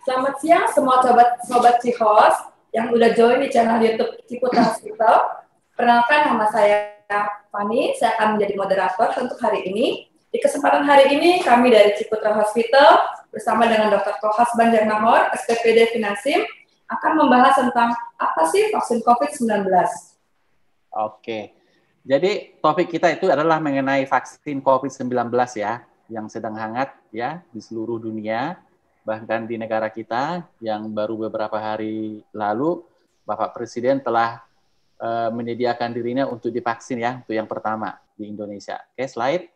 Selamat siang semua sobat Cihos yang udah join di channel YouTube Ciputra Hospital. Perkenalkan, nama saya Fani, saya akan menjadi moderator untuk hari ini. Di kesempatan hari ini kami dari Ciputra Hospital bersama dengan Dr. Kohas Banjarnahor, SPPD Finansim, akan membahas tentang apa sih vaksin COVID-19. Oke, jadi topik kita itu adalah mengenai vaksin COVID-19 ya, yang sedang hangat ya di seluruh dunia. Bahkan di negara kita yang baru beberapa hari lalu Bapak Presiden telah menyediakan dirinya untuk divaksin ya, untuk yang pertama di Indonesia. Oke, slide.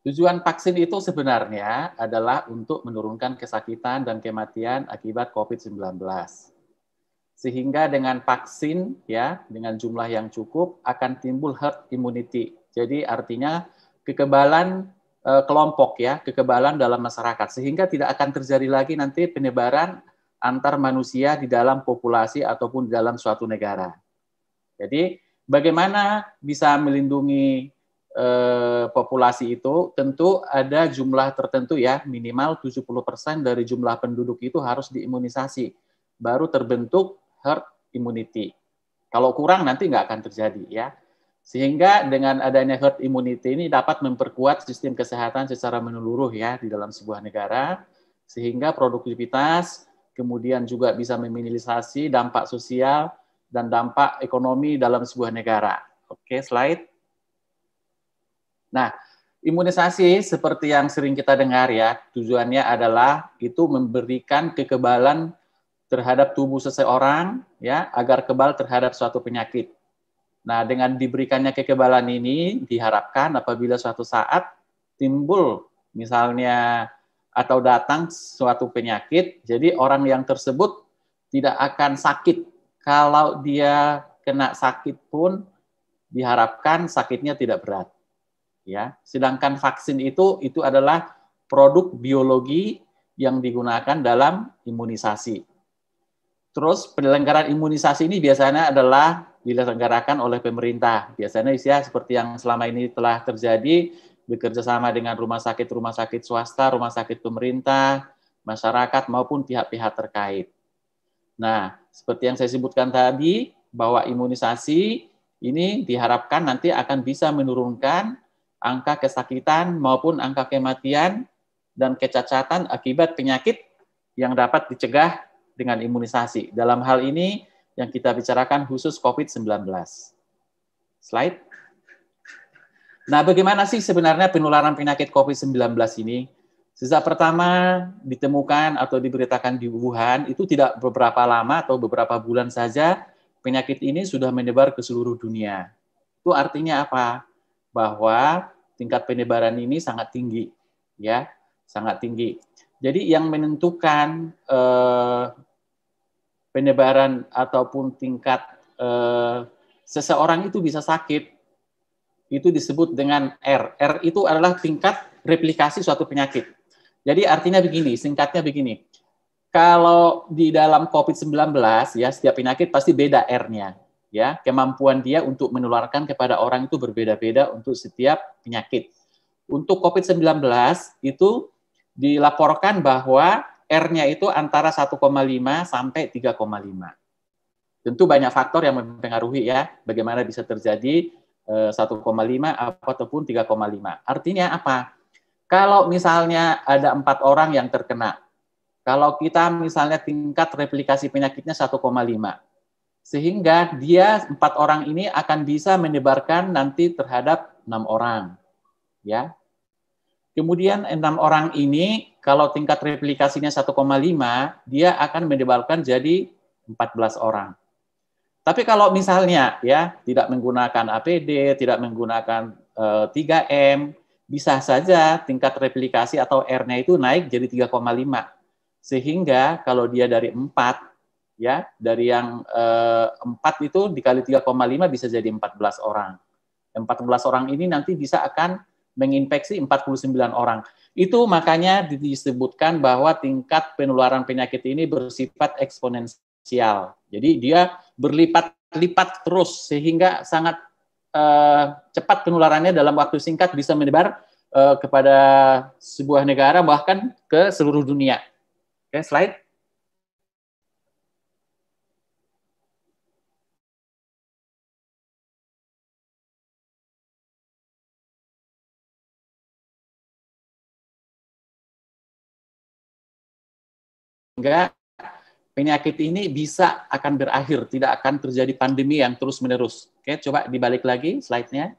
Tujuan vaksin itu sebenarnya adalah untuk menurunkan kesakitan dan kematian akibat COVID-19. Sehingga dengan vaksin ya, dengan jumlah yang cukup akan timbul herd immunity. Jadi artinya kekebalan kelompok ya, kekebalan dalam masyarakat, sehingga tidak akan terjadi lagi nanti penyebaran antar manusia di dalam populasi ataupun di dalam suatu negara. Jadi bagaimana bisa melindungi populasi itu? Tentu ada jumlah tertentu ya, minimal 70% dari jumlah penduduk itu harus diimunisasi, baru terbentuk herd immunity. Kalau kurang nanti nggak akan terjadi ya. Sehingga dengan adanya herd immunity ini dapat memperkuat sistem kesehatan secara menyeluruh ya di dalam sebuah negara, sehingga produktivitas, kemudian juga bisa meminimalisasi dampak sosial dan dampak ekonomi dalam sebuah negara. Oke, slide. Nah, imunisasi seperti yang sering kita dengar ya, tujuannya adalah itu memberikan kekebalan terhadap tubuh seseorang ya agar kebal terhadap suatu penyakit. Nah, dengan diberikannya kekebalan ini diharapkan apabila suatu saat timbul misalnya atau datang suatu penyakit, jadi orang yang tersebut tidak akan sakit. Kalau dia kena sakit pun diharapkan sakitnya tidak berat. Ya, sedangkan vaksin itu adalah produk biologi yang digunakan dalam imunisasi. Terus penyelenggaraan imunisasi ini biasanya adalah diselenggarakan oleh pemerintah. Biasanya ya seperti yang selama ini telah terjadi, bekerja sama dengan rumah sakit swasta, rumah sakit pemerintah, masyarakat maupun pihak-pihak terkait. Nah, seperti yang saya sebutkan tadi, bahwa imunisasi ini diharapkan nanti akan bisa menurunkan angka kesakitan maupun angka kematian dan kecacatan akibat penyakit yang dapat dicegah dengan imunisasi. Dalam hal ini yang kita bicarakan khusus COVID-19. Slide. Nah, bagaimana sih sebenarnya penularan penyakit COVID-19 ini? Sejak pertama ditemukan atau diberitakan di Wuhan, itu tidak beberapa lama atau beberapa bulan saja penyakit ini sudah menyebar ke seluruh dunia. Itu artinya apa? Bahwa tingkat penyebaran ini sangat tinggi, ya, sangat tinggi. Jadi yang menentukan penyebaran ataupun tingkat seseorang itu bisa sakit, itu disebut dengan R. R itu adalah tingkat replikasi suatu penyakit. Jadi artinya begini, singkatnya begini. Kalau di dalam COVID-19 ya, setiap penyakit pasti beda R-nya. Ya, kemampuan dia untuk menularkan kepada orang itu berbeda-beda untuk setiap penyakit. Untuk COVID-19 itu dilaporkan bahwa R-nya itu antara 1,5 sampai 3,5. Tentu banyak faktor yang mempengaruhi ya, bagaimana bisa terjadi 1,5 ataupun 3,5. Artinya apa? Kalau misalnya ada 4 orang yang terkena, kalau kita misalnya tingkat replikasi penyakitnya 1,5, sehingga dia 4 orang ini akan bisa menyebarkan nanti terhadap 6 orang. Ya. Kemudian 6 orang ini, kalau tingkat replikasinya 1,5, dia akan menyebarkan jadi 14 orang. Tapi kalau misalnya ya tidak menggunakan APD, tidak menggunakan 3M, bisa saja tingkat replikasi atau R-nya itu naik jadi 3,5. Sehingga kalau dia dari 4, ya dari yang 4 itu dikali 3,5 bisa jadi 14 orang. 14 orang ini nanti bisa akan menginfeksi 49 orang. Itu makanya disebutkan bahwa tingkat penularan penyakit ini bersifat eksponensial. Jadi dia berlipat-lipat terus sehingga sangat cepat penularannya dalam waktu singkat bisa menyebar kepada sebuah negara, bahkan ke seluruh dunia. Oke, slide. Sehingga penyakit ini bisa akan berakhir, tidak akan terjadi pandemi yang terus-menerus. Oke, coba dibalik lagi slide-nya.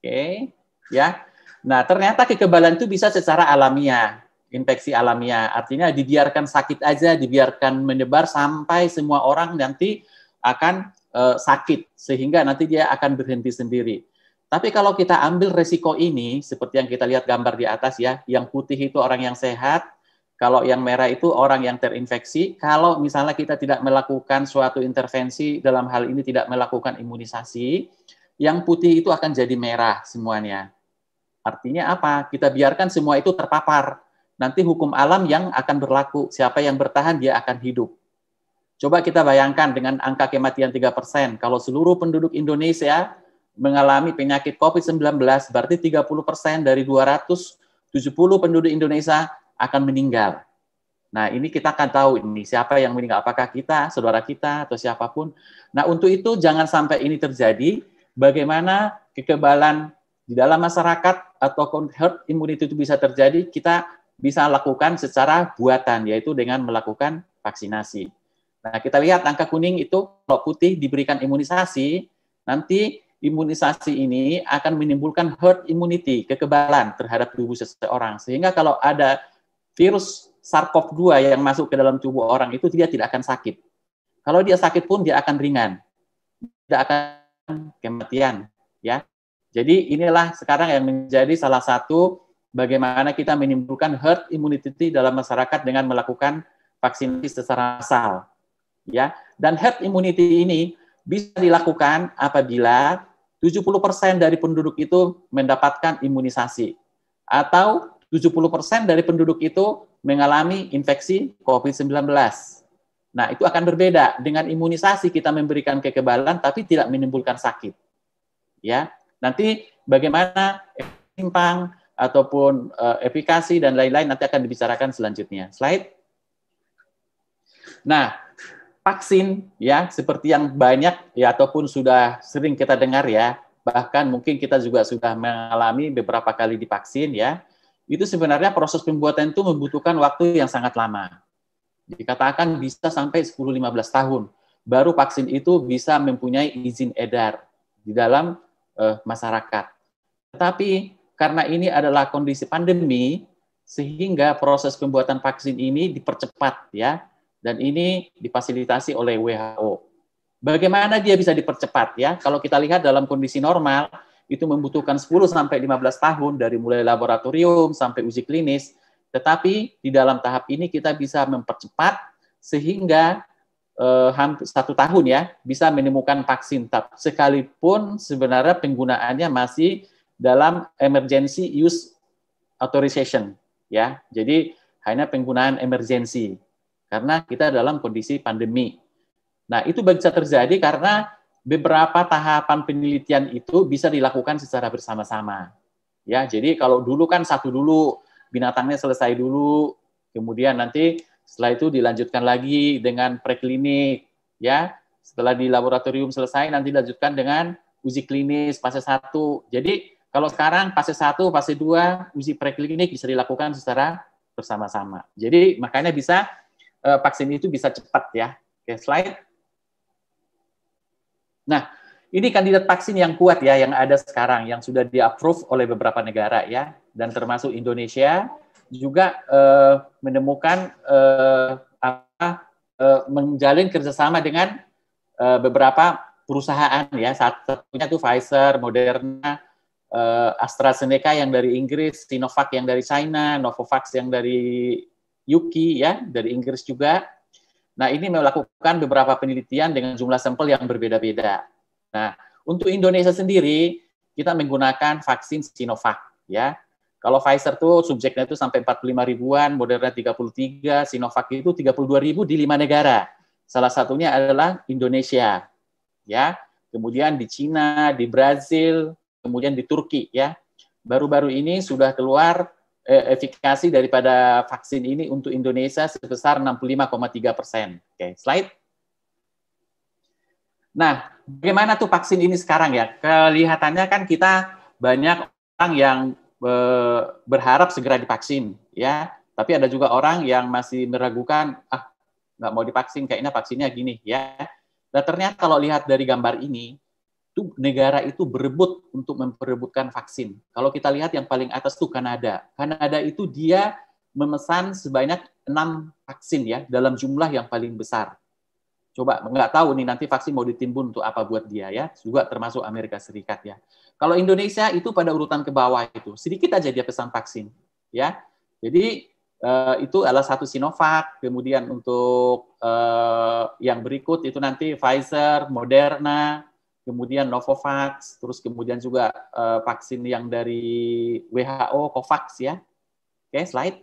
Oke, ya. Nah, ternyata kekebalan itu bisa secara alamiah, infeksi alamiah. Artinya dibiarkan sakit aja, dibiarkan menyebar sampai semua orang nanti akan sakit, sehingga nanti dia akan berhenti sendiri. Tapi kalau kita ambil resiko ini, seperti yang kita lihat gambar di atas ya, yang putih itu orang yang sehat, kalau yang merah itu orang yang terinfeksi. Kalau misalnya kita tidak melakukan suatu intervensi, dalam hal ini tidak melakukan imunisasi, yang putih itu akan jadi merah semuanya. Artinya apa? Kita biarkan semua itu terpapar. Nanti hukum alam yang akan berlaku. Siapa yang bertahan, dia akan hidup. Coba kita bayangkan dengan angka kematian 3%. Kalau seluruh penduduk Indonesia mengalami penyakit COVID-19, berarti 30% dari 270 penduduk Indonesia akan meninggal. Nah, ini kita akan tahu ini siapa yang meninggal, apakah kita, saudara kita, atau siapapun. Nah, untuk itu jangan sampai ini terjadi. Bagaimana kekebalan di dalam masyarakat atau herd immunity itu bisa terjadi, kita bisa lakukan secara buatan, yaitu dengan melakukan vaksinasi. Nah, kita lihat angka kuning itu, kalau putih diberikan imunisasi, nanti imunisasi ini akan menimbulkan herd immunity, kekebalan terhadap tubuh seseorang. Sehingga kalau ada virus SARS-CoV-2 yang masuk ke dalam tubuh orang itu, dia tidak akan sakit. Kalau dia sakit pun dia akan ringan, tidak akan kematian. Ya, jadi inilah sekarang yang menjadi salah satu bagaimana kita menimbulkan herd immunity dalam masyarakat dengan melakukan vaksinasi secara massal. Ya, dan herd immunity ini bisa dilakukan apabila 70% dari penduduk itu mendapatkan imunisasi, atau 70% dari penduduk itu mengalami infeksi COVID-19. Nah, itu akan berbeda. Dengan imunisasi kita memberikan kekebalan tapi tidak menimbulkan sakit. Ya, nanti bagaimana timpang ataupun efikasi dan lain-lain nanti akan dibicarakan selanjutnya. Slide. Nah, vaksin ya seperti yang banyak ya ataupun sudah sering kita dengar ya, bahkan mungkin kita juga sudah mengalami beberapa kali divaksin ya. Itu sebenarnya proses pembuatan itu membutuhkan waktu yang sangat lama. Dikatakan bisa sampai 10-15 tahun baru vaksin itu bisa mempunyai izin edar di dalam masyarakat. Tetapi karena ini adalah kondisi pandemi, sehingga proses pembuatan vaksin ini dipercepat ya, dan ini difasilitasi oleh WHO. Bagaimana dia bisa dipercepat ya? Kalau kita lihat dalam kondisi normal, itu membutuhkan 10-15 tahun dari mulai laboratorium sampai uji klinis, tetapi di dalam tahap ini kita bisa mempercepat sehingga hampir 1 tahun ya bisa menemukan vaksin, sekalipun sebenarnya penggunaannya masih dalam emergency use authorization ya, jadi hanya penggunaan emergensi karena kita dalam kondisi pandemi. Nah, itu bisa terjadi karena beberapa tahapan penelitian itu bisa dilakukan secara bersama-sama. Ya, jadi kalau dulu kan satu dulu, binatangnya selesai dulu, kemudian nanti setelah itu dilanjutkan lagi dengan preklinik, ya. Setelah di laboratorium selesai, nanti dilanjutkan dengan uji klinis fase 1. Jadi kalau sekarang fase 1, fase 2, uji preklinik bisa dilakukan secara bersama-sama. Jadi makanya bisa vaksin itu bisa cepat ya. Oke, slide. Nah, ini kandidat vaksin yang kuat ya, yang ada sekarang, yang sudah di-approve oleh beberapa negara ya, dan termasuk Indonesia juga menemukan menjalin kerjasama dengan beberapa perusahaan ya, satunya itu Pfizer, Moderna, AstraZeneca yang dari Inggris, Sinovac yang dari China, Novavax yang dari UK ya, dari Inggris juga. Nah, ini melakukan beberapa penelitian dengan jumlah sampel yang berbeda-beda. Nah, untuk Indonesia sendiri, kita menggunakan vaksin Sinovac. Ya. Kalau Pfizer tuh subjeknya itu sampai 45 ribuan, Moderna 33, Sinovac itu 32 ribu di 5 negara. Salah satunya adalah Indonesia. Ya. Kemudian di Cina, di Brazil, kemudian di Turki. Ya. baru-baru ini sudah keluar efikasi daripada vaksin ini untuk Indonesia sebesar 65,3%. Oke, slide. Nah, bagaimana tuh vaksin ini sekarang ya? Kelihatannya kan kita banyak orang yang berharap segera divaksin, ya. Tapi ada juga orang yang masih meragukan, nggak mau divaksin, kayaknya vaksinnya gini, ya. Dan ternyata kalau lihat dari gambar ini, tuh negara itu berebut untuk memperebutkan vaksin. Kalau kita lihat yang paling atas tuh Kanada. Kanada itu dia memesan sebanyak 6 vaksin ya, dalam jumlah yang paling besar. Coba, nggak tahu nih nanti vaksin mau ditimbun untuk apa buat dia ya, juga termasuk Amerika Serikat ya. Kalau Indonesia itu pada urutan ke bawah itu, sedikit aja dia pesan vaksin ya. Jadi itu adalah satu Sinovac, kemudian untuk yang berikut itu nanti Pfizer, Moderna, kemudian Novavax, terus kemudian juga vaksin yang dari WHO, COVAX ya. Oke, slide.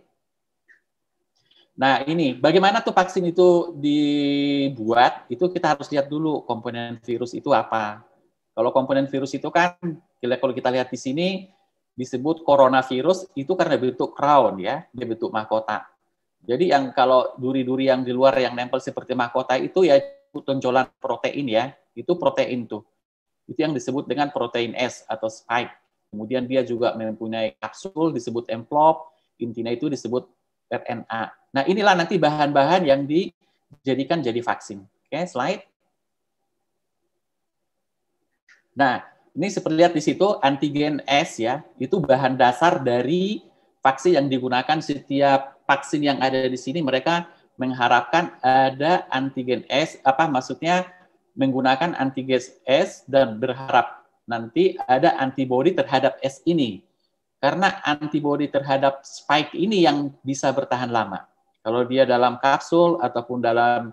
Nah, ini bagaimana tuh vaksin itu dibuat, itu kita harus lihat dulu komponen virus itu apa. Kalau komponen virus itu kan, kalau kita lihat di sini, disebut coronavirus, itu karena bentuk crown ya, dia bentuk mahkota. Jadi yang kalau duri-duri yang di luar yang nempel seperti mahkota itu ya tonjolan protein ya, itu protein tuh. Itu yang disebut dengan protein S atau spike. Kemudian dia juga mempunyai kapsul disebut envelope, intinya itu disebut RNA. Nah, inilah nanti bahan-bahan yang dijadikan jadi vaksin. Oke, slide. Nah, ini seperti lihat di situ antigen S ya, itu bahan dasar dari vaksin yang digunakan. Setiap vaksin yang ada di sini mereka mengharapkan ada antigen S, maksudnya menggunakan antigen S dan berharap nanti ada antibodi terhadap S ini. Karena antibodi terhadap spike ini yang bisa bertahan lama. Kalau dia dalam kapsul ataupun dalam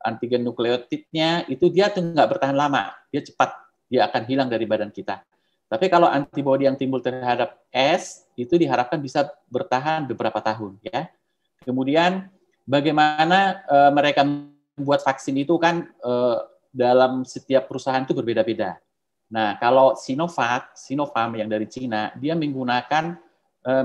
antigen nukleotidnya, itu dia tuh nggak bertahan lama. Dia cepat, dia akan hilang dari badan kita. Tapi kalau antibodi yang timbul terhadap S, itu diharapkan bisa bertahan beberapa tahun. Ya. Kemudian bagaimana mereka membuat vaksin itu kan dalam setiap perusahaan itu berbeda-beda. Nah, kalau Sinopharm yang dari Cina, dia menggunakan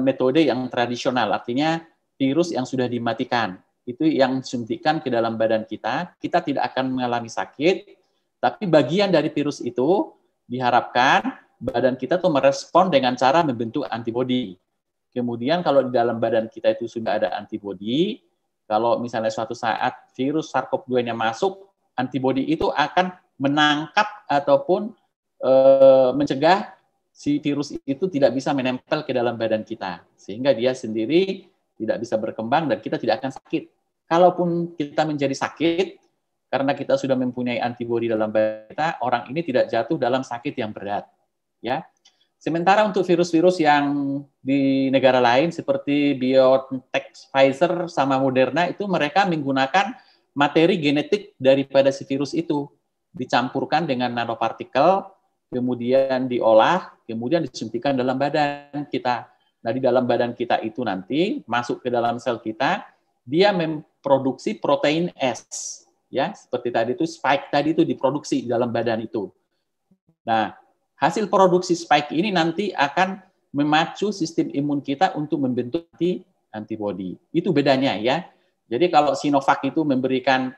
metode yang tradisional, artinya virus yang sudah dimatikan. Itu yang suntikan ke dalam badan kita tidak akan mengalami sakit, tapi bagian dari virus itu diharapkan badan kita tuh merespon dengan cara membentuk antibodi. Kemudian kalau di dalam badan kita itu sudah ada antibodi, kalau misalnya suatu saat virus SARS-CoV-2-nya masuk, antibodi itu akan menangkap ataupun mencegah si virus itu tidak bisa menempel ke dalam badan kita, sehingga dia sendiri tidak bisa berkembang dan kita tidak akan sakit. Kalaupun kita menjadi sakit, karena kita sudah mempunyai antibodi dalam badan kita, orang ini tidak jatuh dalam sakit yang berat. Ya. Sementara untuk virus-virus yang di negara lain seperti BioNTech, Pfizer, sama Moderna, itu mereka menggunakan materi genetik daripada si virus itu, dicampurkan dengan nanopartikel, kemudian diolah, kemudian disuntikan dalam badan kita. Nah, di dalam badan kita itu nanti masuk ke dalam sel kita, dia memproduksi protein S. Ya, seperti tadi itu spike tadi itu diproduksi di dalam badan itu. Nah, hasil produksi spike ini nanti akan memacu sistem imun kita untuk membentuk antibodi. Itu bedanya ya. Jadi kalau Sinovac itu memberikan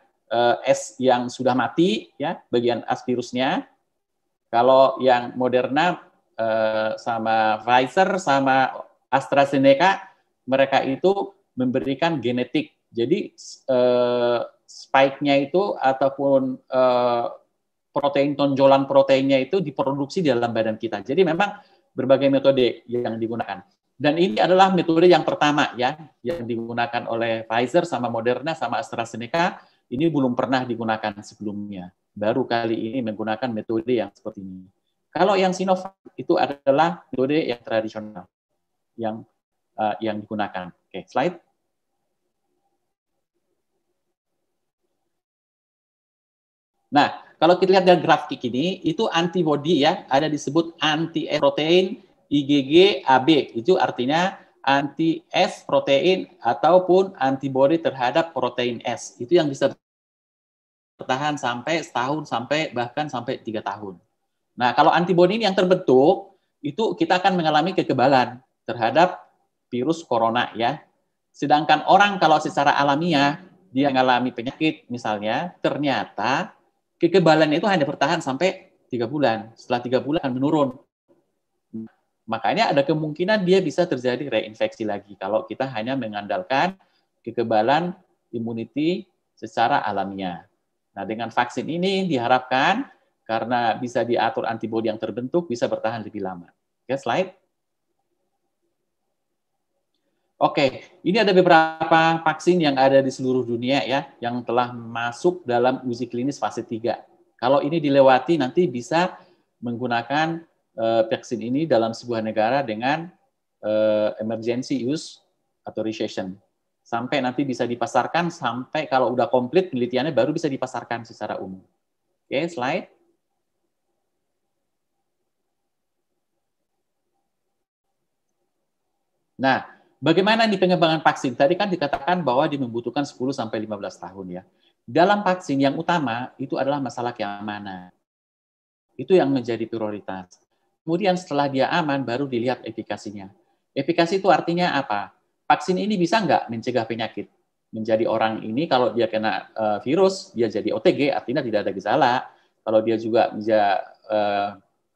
S yang sudah mati, ya bagian as virusnya. Kalau yang Moderna sama Pfizer sama AstraZeneca, mereka itu memberikan genetik. Jadi spike-nya itu ataupun protein tonjolan proteinnya itu diproduksi di dalam badan kita. Jadi memang berbagai metode yang digunakan. Dan ini adalah metode yang pertama ya, yang digunakan oleh Pfizer sama Moderna sama AstraZeneca. Ini belum pernah digunakan sebelumnya. Baru kali ini menggunakan metode yang seperti ini. Kalau yang Sinovac itu adalah metode yang tradisional yang digunakan. Oke, slide. Nah, kalau kita lihat dari grafik ini, itu antibody ya, ada disebut anti-S protein IgG AB. Itu artinya anti-S protein ataupun antibody terhadap protein S. Itu yang bisa bertahan sampai setahun, sampai bahkan sampai 3 tahun. Nah, kalau antibody ini yang terbentuk, itu kita akan mengalami kekebalan terhadap virus corona ya. Sedangkan orang kalau secara alamiah dia mengalami penyakit misalnya, ternyata kekebalan itu hanya bertahan sampai 3 bulan. Setelah 3 bulan menurun. Makanya ada kemungkinan dia bisa terjadi reinfeksi lagi kalau kita hanya mengandalkan kekebalan imuniti secara alamiah. Nah, dengan vaksin ini diharapkan karena bisa diatur antibodi yang terbentuk bisa bertahan lebih lama. Oke, slide. Oke, ini ada beberapa vaksin yang ada di seluruh dunia ya, yang telah masuk dalam uji klinis fase 3. Kalau ini dilewati nanti bisa menggunakan vaksin ini dalam sebuah negara dengan emergency use authorization. Sampai nanti bisa dipasarkan, sampai kalau udah komplit penelitiannya baru bisa dipasarkan secara umum. Oke, slide. Nah, bagaimana nih pengembangan vaksin? Tadi kan dikatakan bahwa dia membutuhkan 10-15 tahun ya. Dalam vaksin yang utama itu adalah masalah keamanan. Itu yang menjadi prioritas. Kemudian setelah dia aman, baru dilihat efikasinya. Efikasi itu artinya apa? Vaksin ini bisa nggak mencegah penyakit? Menjadi orang ini kalau dia kena virus, dia jadi OTG, artinya tidak ada gejala. Kalau dia juga bisa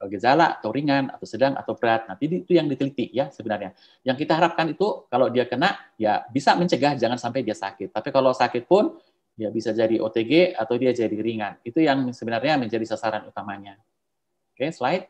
gejala atau ringan, atau sedang, atau berat. Nanti itu yang diteliti ya sebenarnya. Yang kita harapkan itu kalau dia kena, ya bisa mencegah, jangan sampai dia sakit. Tapi kalau sakit pun, ya bisa jadi OTG atau dia jadi ringan. Itu yang sebenarnya menjadi sasaran utamanya. Oke, slide.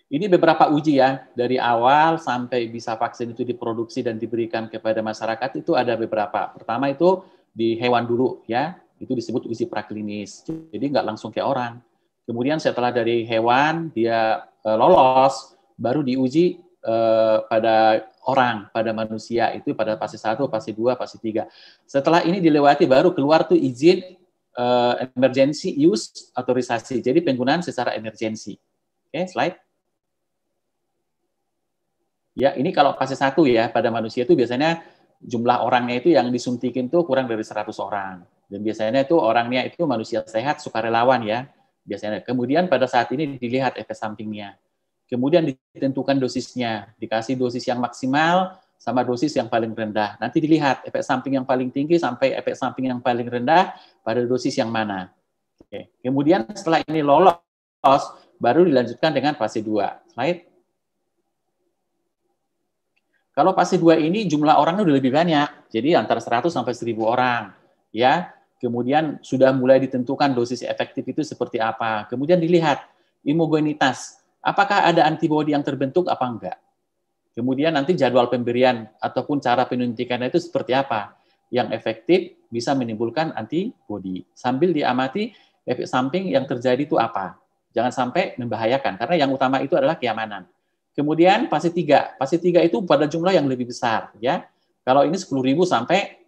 Ini beberapa uji ya, dari awal sampai bisa vaksin itu diproduksi dan diberikan kepada masyarakat itu ada beberapa. Pertama itu di hewan dulu ya, itu disebut uji praklinis. Jadi nggak langsung ke orang. Kemudian setelah dari hewan dia lolos, baru diuji pada orang, pada manusia, itu pada fase 1, fase 2, fase 3. Setelah ini dilewati baru keluar tuh izin emergency use authorization. Jadi penggunaan secara emergensi. Oke, slide. Ya, ini kalau fase 1 ya, pada manusia itu biasanya jumlah orangnya itu yang disuntikin tuh kurang dari 100 orang. Dan biasanya itu orangnya itu manusia sehat, sukarelawan ya. Biasanya. Kemudian pada saat ini dilihat efek sampingnya. Kemudian ditentukan dosisnya, dikasih dosis yang maksimal sama dosis yang paling rendah. Nanti dilihat efek samping yang paling tinggi sampai efek samping yang paling rendah pada dosis yang mana. Oke. Kemudian setelah ini lolos, baru dilanjutkan dengan fase 2. Slide. Kalau fase 2 ini jumlah orangnya udah lebih banyak, jadi antara 100 sampai 1000 orang. Ya. Kemudian sudah mulai ditentukan dosis efektif itu seperti apa. Kemudian dilihat imugenitas, apakah ada antibodi yang terbentuk apa enggak. Kemudian nanti jadwal pemberian ataupun cara penyuntikannya itu seperti apa. Yang efektif bisa menimbulkan antibodi. Sambil diamati efek samping yang terjadi itu apa. Jangan sampai membahayakan, karena yang utama itu adalah keamanan. Kemudian fase 3. Fase 3 itu pada jumlah yang lebih besar. Ya. Kalau ini 10.000 sampai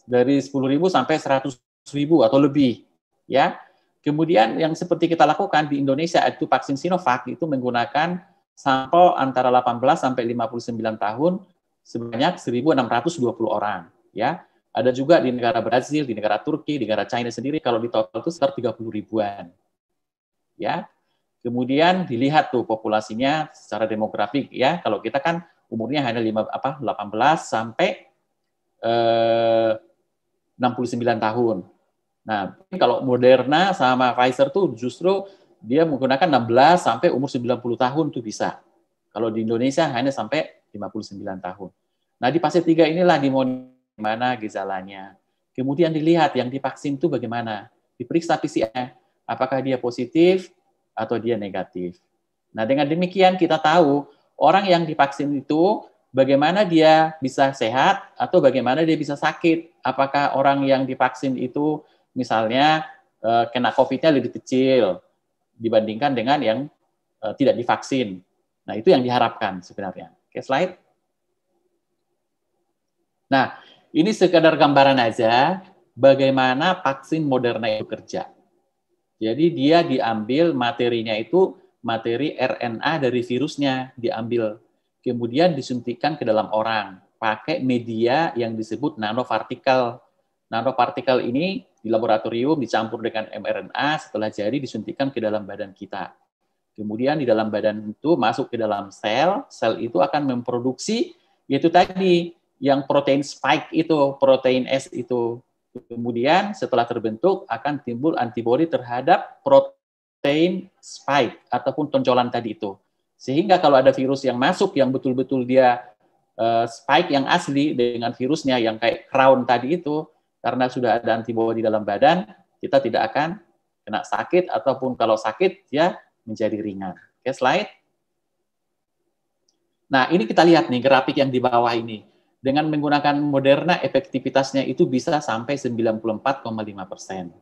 dari 10.000 sampai 100.000 atau lebih. Ya. Kemudian yang seperti kita lakukan di Indonesia itu vaksin Sinovac itu menggunakan sampel antara 18 sampai 59 tahun sebanyak 1.620 orang. Ya. Ada juga di negara Brazil, di negara Turki, di negara China sendiri kalau di total itu sekitar 30 ribuan. Ya. Kemudian dilihat tuh populasinya secara demografik ya. Kalau kita kan umurnya hanya 18 sampai 69 tahun. Nah, kalau Moderna sama Pfizer tuh justru dia menggunakan 16 sampai umur 90 tahun tuh bisa. Kalau di Indonesia hanya sampai 59 tahun. Nah, di fase 3 inilah dimana gejalanya. Kemudian dilihat yang divaksin itu bagaimana. Diperiksa PCR, apakah dia positif atau dia negatif. Nah, dengan demikian kita tahu orang yang divaksin itu bagaimana dia bisa sehat atau bagaimana dia bisa sakit. Apakah orang yang divaksin itu misalnya kena COVID-nya lebih kecil dibandingkan dengan yang tidak divaksin. Nah, itu yang diharapkan sebenarnya. Oke, slide. Nah, ini sekadar gambaran aja bagaimana vaksin Moderna itu kerja. Jadi dia diambil materinya itu materi RNA dari virusnya diambil. Kemudian disuntikan ke dalam orang pakai media yang disebut nanopartikel. Nanopartikel ini di laboratorium dicampur dengan mRNA, setelah jadi disuntikan ke dalam badan kita. Kemudian di dalam badan itu masuk ke dalam sel, sel itu akan memproduksi, yaitu tadi, yang protein spike itu, protein S itu. Kemudian setelah terbentuk akan timbul antibodi terhadap protein spike ataupun tonjolan tadi itu. Sehingga kalau ada virus yang masuk yang betul-betul dia spike yang asli dengan virusnya yang kayak crown tadi itu, karena sudah ada antibodi dalam badan, kita tidak akan kena sakit, ataupun kalau sakit, ya menjadi ringan. Oke, slide. Nah, ini kita lihat nih, grafik yang di bawah ini. Dengan menggunakan Moderna, efektivitasnya itu bisa sampai 94,5%.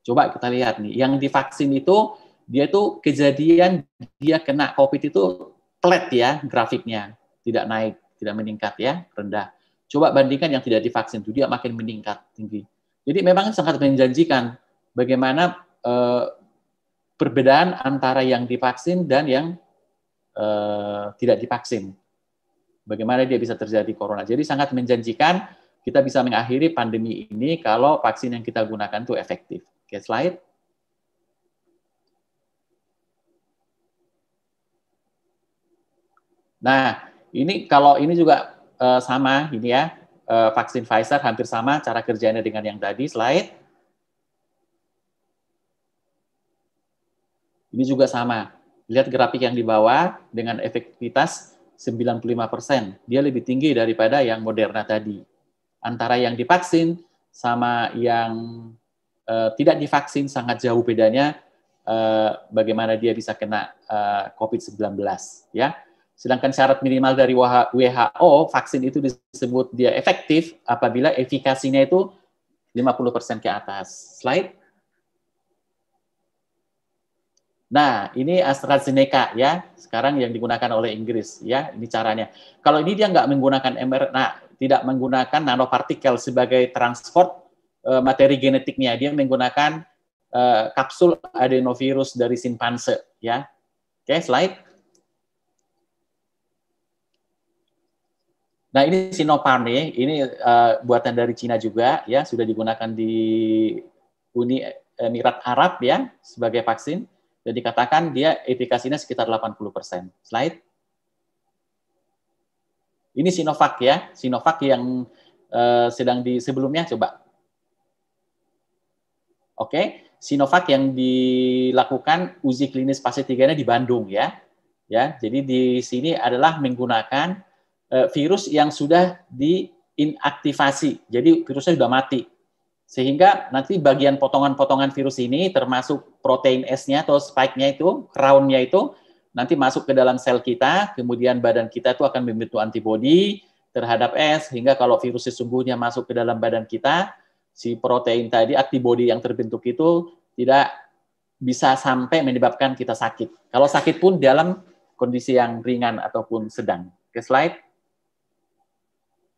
Coba kita lihat nih, yang divaksin itu, dia itu kejadian dia kena COVID itu flat ya, grafiknya. Tidak naik, tidak meningkat ya, rendah. Coba bandingkan yang tidak divaksin, itu dia makin meningkat tinggi. Jadi memang sangat menjanjikan bagaimana perbedaan antara yang divaksin dan yang tidak divaksin. Bagaimana dia bisa terjadi corona. Jadi sangat menjanjikan kita bisa mengakhiri pandemi ini kalau vaksin yang kita gunakan itu efektif. Oke, slide. Nah, ini kalau ini juga sama ini ya, vaksin Pfizer hampir sama cara kerjanya dengan yang tadi, slide. Ini juga sama. Lihat grafik yang di bawah dengan efektivitas 95%. Dia lebih tinggi daripada yang Moderna tadi. Antara yang divaksin sama yang tidak divaksin sangat jauh bedanya, bagaimana dia bisa kena COVID-19 ya. Sedangkan syarat minimal dari WHO, vaksin itu disebut dia efektif apabila efikasinya itu 50% ke atas. Slide. Nah, ini AstraZeneca ya, sekarang yang digunakan oleh Inggris ya, ini caranya. Kalau ini dia nggak menggunakan mRNA, tidak menggunakan nanopartikel sebagai transport materi genetiknya, dia menggunakan kapsul adenovirus dari simpanse ya. Oke, slide. Nah, ini Sinopharm nih, ini buatan dari Cina juga ya, sudah digunakan di Uni Emirat Arab ya sebagai vaksin, dan dikatakan dia efikasinya sekitar 80%. Slide. Ini Sinovac ya, Sinovac yang sedang di sebelumnya coba. Oke, Sinovac yang dilakukan uji klinis fase 3-nya di Bandung ya. Ya, jadi di sini adalah menggunakan virus yang sudah diinaktivasi, jadi virusnya sudah mati. Sehingga nanti bagian potongan-potongan virus ini, termasuk protein S-nya atau spike-nya itu, crown-nya itu, nanti masuk ke dalam sel kita, kemudian badan kita itu akan membentuk antibodi terhadap S, sehingga kalau virus sesungguhnya masuk ke dalam badan kita, si protein tadi, antibodi yang terbentuk itu tidak bisa sampai menyebabkan kita sakit. Kalau sakit pun dalam kondisi yang ringan ataupun sedang. Ke slide.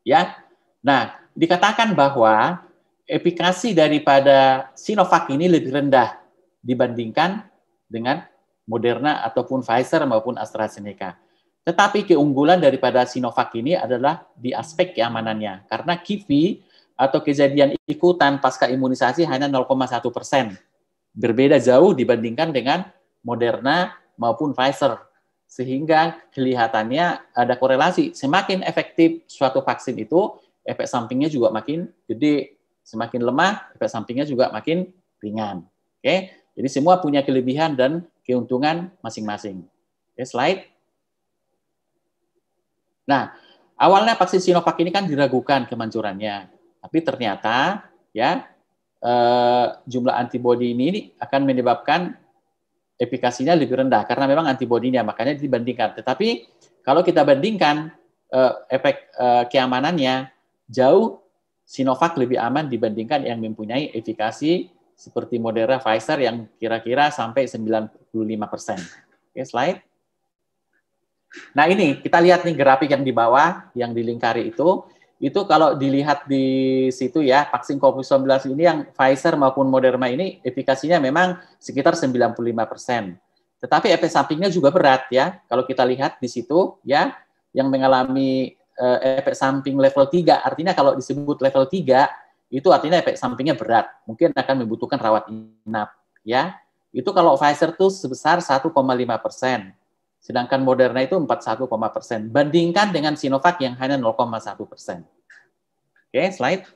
Ya, nah dikatakan bahwa efikasi daripada Sinovac ini lebih rendah dibandingkan dengan Moderna ataupun Pfizer maupun AstraZeneca. Tetapi keunggulan daripada Sinovac ini adalah di aspek keamanannya, karena KIVI atau kejadian ikutan pasca imunisasi hanya 0,1%, berbeda jauh dibandingkan dengan Moderna maupun Pfizer. Sehingga kelihatannya ada korelasi. Semakin efektif suatu vaksin itu, efek sampingnya juga makin gede. Semakin lemah, efek sampingnya juga makin ringan. Oke, jadi semua punya kelebihan dan keuntungan masing-masing. Oke, slide. Nah, awalnya vaksin Sinovac ini kan diragukan kemanjurannya, tapi ternyata ya jumlah antibodi ini akan menyebabkan efikasinya lebih rendah karena memang antibodinya, makanya dibandingkan. Tetapi kalau kita bandingkan efek keamanannya, jauh Sinovac lebih aman dibandingkan yang mempunyai efikasi seperti Moderna, Pfizer yang kira-kira sampai 95%. Oke, slide. Nah ini kita lihat nih grafik yang di bawah, yang dilingkari itu kalau dilihat di situ ya, vaksin COVID-19 ini yang Pfizer maupun Moderna ini efikasinya memang sekitar 95%. Tetapi efek sampingnya juga berat ya. Kalau kita lihat di situ ya, yang mengalami efek samping level 3, artinya kalau disebut level 3, itu artinya efek sampingnya berat, mungkin akan membutuhkan rawat inap, ya. Itu kalau Pfizer tuh sebesar 1,5%, sedangkan Moderna itu 41,%. Bandingkan dengan Sinovac yang hanya 0,1%. Oke, slide.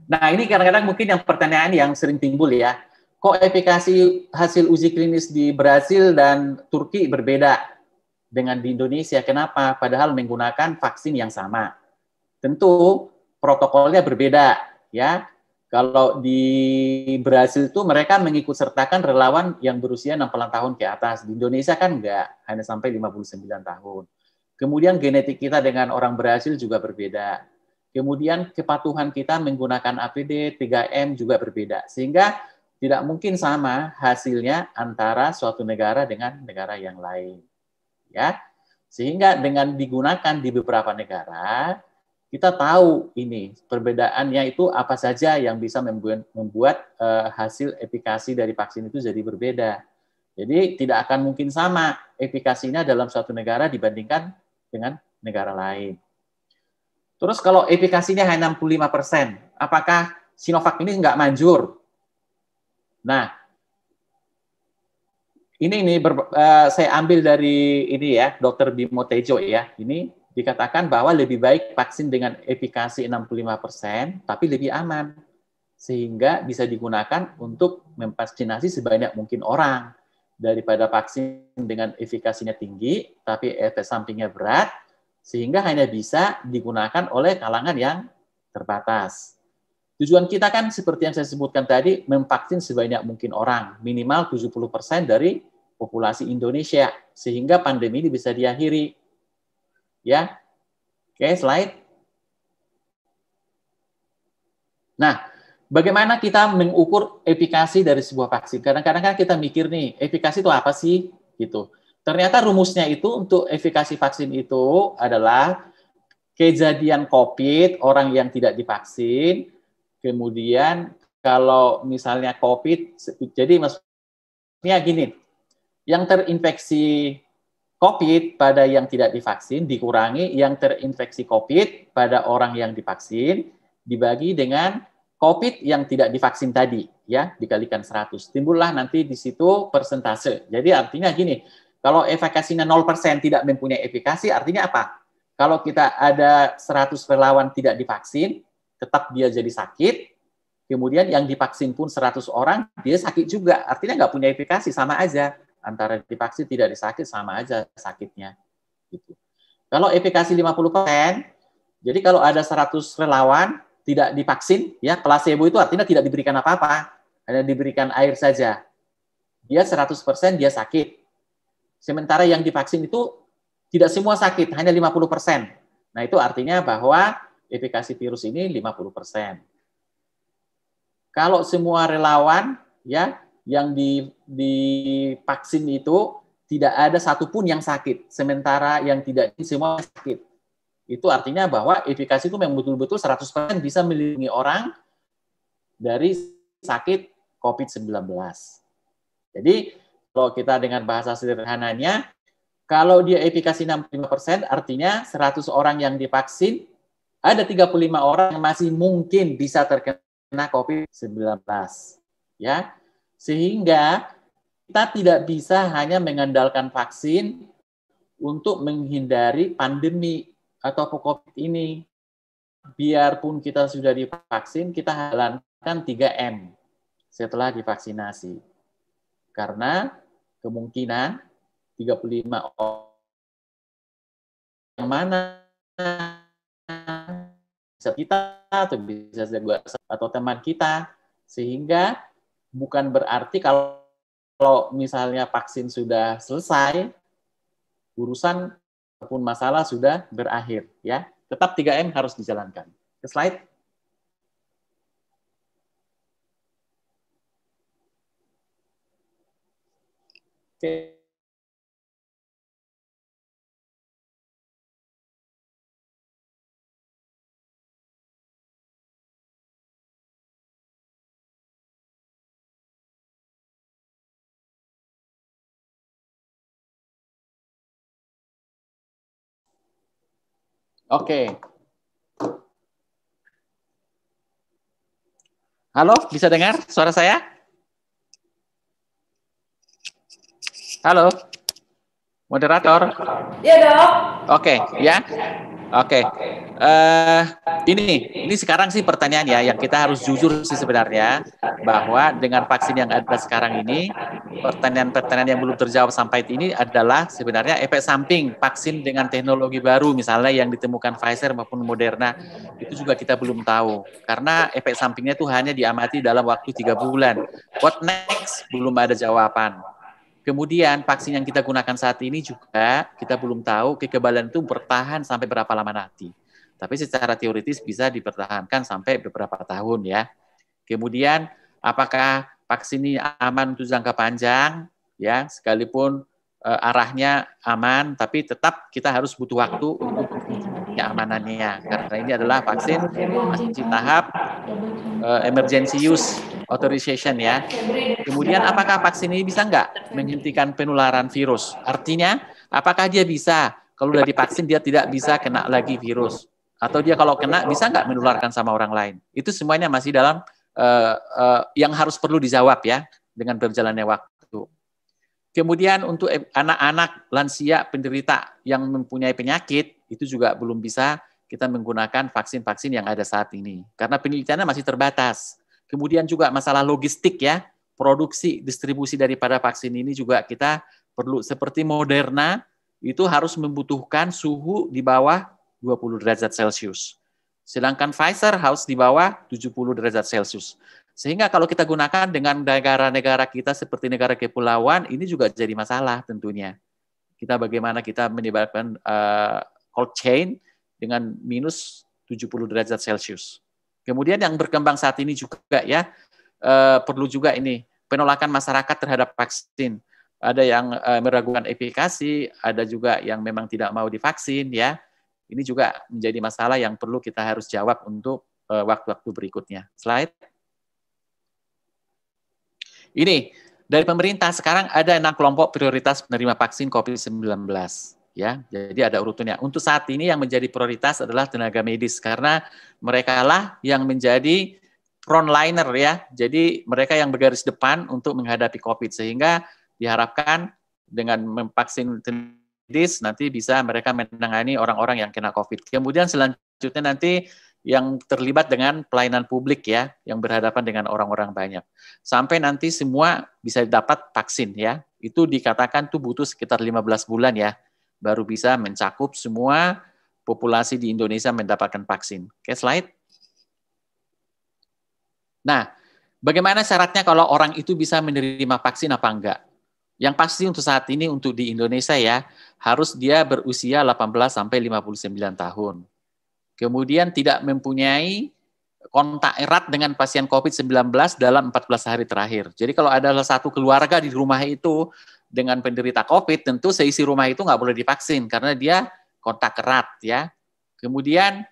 Nah, ini kadang-kadang mungkin yang pertanyaan yang sering timbul ya. Kok efikasi hasil uji klinis di Brasil dan Turki berbeda dengan di Indonesia? Kenapa? Padahal menggunakan vaksin yang sama. Tentu protokolnya berbeda, ya. Kalau di Brasil itu mereka mengikut sertakan relawan yang berusia 60 tahun ke atas. Di Indonesia kan enggak, hanya sampai 59 tahun. Kemudian genetik kita dengan orang Brasil juga berbeda. Kemudian kepatuhan kita menggunakan APD, 3M juga berbeda. Sehingga tidak mungkin sama hasilnya antara suatu negara dengan negara yang lain. Ya. Sehingga dengan digunakan di beberapa negara, kita tahu ini perbedaannya itu apa saja yang bisa membuat hasil efikasi dari vaksin itu jadi berbeda. Jadi tidak akan mungkin sama efikasinya dalam suatu negara dibandingkan dengan negara lain. Terus kalau efikasinya hanya 65%, apakah Sinovac ini nggak manjur? Nah, ini saya ambil dari ini ya, Dr. Bimo Tejo ya. Ini dikatakan bahwa lebih baik vaksin dengan efikasi 65%, tapi lebih aman. Sehingga bisa digunakan untuk memvaksinasi sebanyak mungkin orang. Daripada vaksin dengan efikasinya tinggi, tapi efek sampingnya berat, sehingga hanya bisa digunakan oleh kalangan yang terbatas. Tujuan kita kan seperti yang saya sebutkan tadi, memvaksin sebanyak mungkin orang, minimal 70% dari populasi Indonesia, sehingga pandemi ini bisa diakhiri. Ya, oke, slide. Nah, bagaimana kita mengukur efikasi dari sebuah vaksin? Kadang-kadang kan kita mikir nih, efikasi itu apa sih? Gitu. Ternyata rumusnya itu untuk efikasi vaksin itu adalah kejadian COVID, orang yang tidak divaksin, kemudian kalau misalnya COVID, jadi maksudnya gini, yang terinfeksi COVID pada yang tidak divaksin dikurangi, yang terinfeksi COVID pada orang yang divaksin dibagi dengan COVID yang tidak divaksin tadi, ya, dikalikan 100. Timbullah nanti di situ persentase. Jadi artinya gini, kalau efikasinya 0% tidak mempunyai efikasi, artinya apa? Kalau kita ada 100 relawan tidak divaksin, tetap dia jadi sakit, kemudian yang divaksin pun 100 orang, dia sakit juga. Artinya nggak punya efikasi, sama aja. Antara divaksin tidak disakit, sama aja sakitnya. Gitu. Kalau efikasi 50%, jadi kalau ada 100 relawan tidak divaksin, ya placebo itu artinya tidak diberikan apa-apa, hanya diberikan air saja. Dia 100% dia sakit. Sementara yang divaksin itu tidak semua sakit, hanya 50%. Nah, itu artinya bahwa efikasi virus ini 50%. Kalau semua relawan ya yang divaksin itu tidak ada satupun yang sakit, sementara yang tidak semua sakit. Itu artinya bahwa efikasi itu memang betul-betul 100% bisa melindungi orang dari sakit COVID-19. Jadi, kalau kita dengan bahasa sederhananya, kalau dia efikasi 65%, artinya 100 orang yang divaksin, ada 35 orang yang masih mungkin bisa terkena COVID-19. Ya, sehingga kita tidak bisa hanya mengandalkan vaksin untuk menghindari pandemi atau COVID ini. Biarpun kita sudah divaksin, kita jalankan 3M setelah divaksinasi. Karena kemungkinan 35 orang yang mana bisa kita atau bisa juga atau teman kita, sehingga bukan berarti kalau misalnya vaksin sudah selesai, urusan ataupun masalah sudah berakhir, ya. Tetap 3M harus dijalankan. Ke slide. Oke. Oke. Halo, bisa dengar suara saya? Halo, moderator. Iya dok. Oke, ya. Oke. Ini sekarang sih pertanyaan ya, yang kita harus jujur sih sebenarnya, bahwa dengan vaksin yang ada sekarang ini, pertanyaan-pertanyaan yang belum terjawab sampai ini adalah sebenarnya efek samping vaksin dengan teknologi baru, misalnya yang ditemukan Pfizer maupun Moderna, itu juga kita belum tahu. Karena efek sampingnya itu hanya diamati dalam waktu 3 bulan. What next? Belum ada jawaban. Kemudian vaksin yang kita gunakan saat ini juga kita belum tahu kekebalan itu bertahan sampai berapa lama nanti. Tapi secara teoritis bisa dipertahankan sampai beberapa tahun ya. Kemudian apakah vaksin ini aman untuk jangka panjang ya, sekalipun arahnya aman, tapi tetap kita harus butuh waktu untuk keamanannya karena ini adalah vaksin masih tahap emergency use authorization ya. Kemudian apakah vaksin ini bisa nggak menghentikan penularan virus? Artinya, apakah dia bisa, kalau sudah divaksin dia tidak bisa kena lagi virus? Atau dia kalau kena bisa nggak menularkan sama orang lain? Itu semuanya masih dalam yang harus perlu dijawab ya dengan berjalannya waktu. Kemudian untuk anak-anak, lansia, penderita yang mempunyai penyakit, itu juga belum bisa kita menggunakan vaksin-vaksin yang ada saat ini. Karena penelitiannya masih terbatas. Kemudian juga masalah logistik ya, produksi, distribusi daripada vaksin ini juga kita perlu, seperti Moderna, itu harus membutuhkan suhu di bawah 20 derajat Celcius. Sedangkan Pfizer harus di bawah 70 derajat Celcius. Sehingga kalau kita gunakan dengan negara-negara kita seperti negara kepulauan, ini juga jadi masalah tentunya. Kita bagaimana kita menyebabkan cold chain dengan minus 70 derajat Celcius. Kemudian yang berkembang saat ini juga ya, perlu juga ini penolakan masyarakat terhadap vaksin. Ada yang meragukan efikasi, ada juga yang memang tidak mau divaksin ya. Ini juga menjadi masalah yang perlu kita harus jawab untuk waktu-waktu berikutnya. Slide. Ini dari pemerintah sekarang ada 6 kelompok prioritas penerima vaksin COVID-19 ya. Jadi ada urutannya. Untuk saat ini yang menjadi prioritas adalah tenaga medis karena mereka lah yang menjadi frontliner ya. Jadi mereka yang bergaris depan untuk menghadapi COVID sehingga diharapkan dengan memvaksin medis nanti bisa mereka menangani orang-orang yang kena COVID. Kemudian selanjutnya nanti yang terlibat dengan pelayanan publik ya, yang berhadapan dengan orang-orang banyak. Sampai nanti semua bisa dapat vaksin ya. Itu dikatakan tuh butuh sekitar 15 bulan ya, baru bisa mencakup semua populasi di Indonesia mendapatkan vaksin. Oke, slide. Nah, bagaimana syaratnya kalau orang itu bisa menerima vaksin apa enggak? Yang pasti untuk saat ini untuk di Indonesia ya, harus dia berusia 18 sampai 59 tahun. Kemudian tidak mempunyai kontak erat dengan pasien COVID-19 dalam 14 hari terakhir. Jadi kalau ada satu keluarga di rumah itu dengan penderita COVID, tentu seisi rumah itu nggak boleh divaksin karena dia kontak erat ya. Kemudian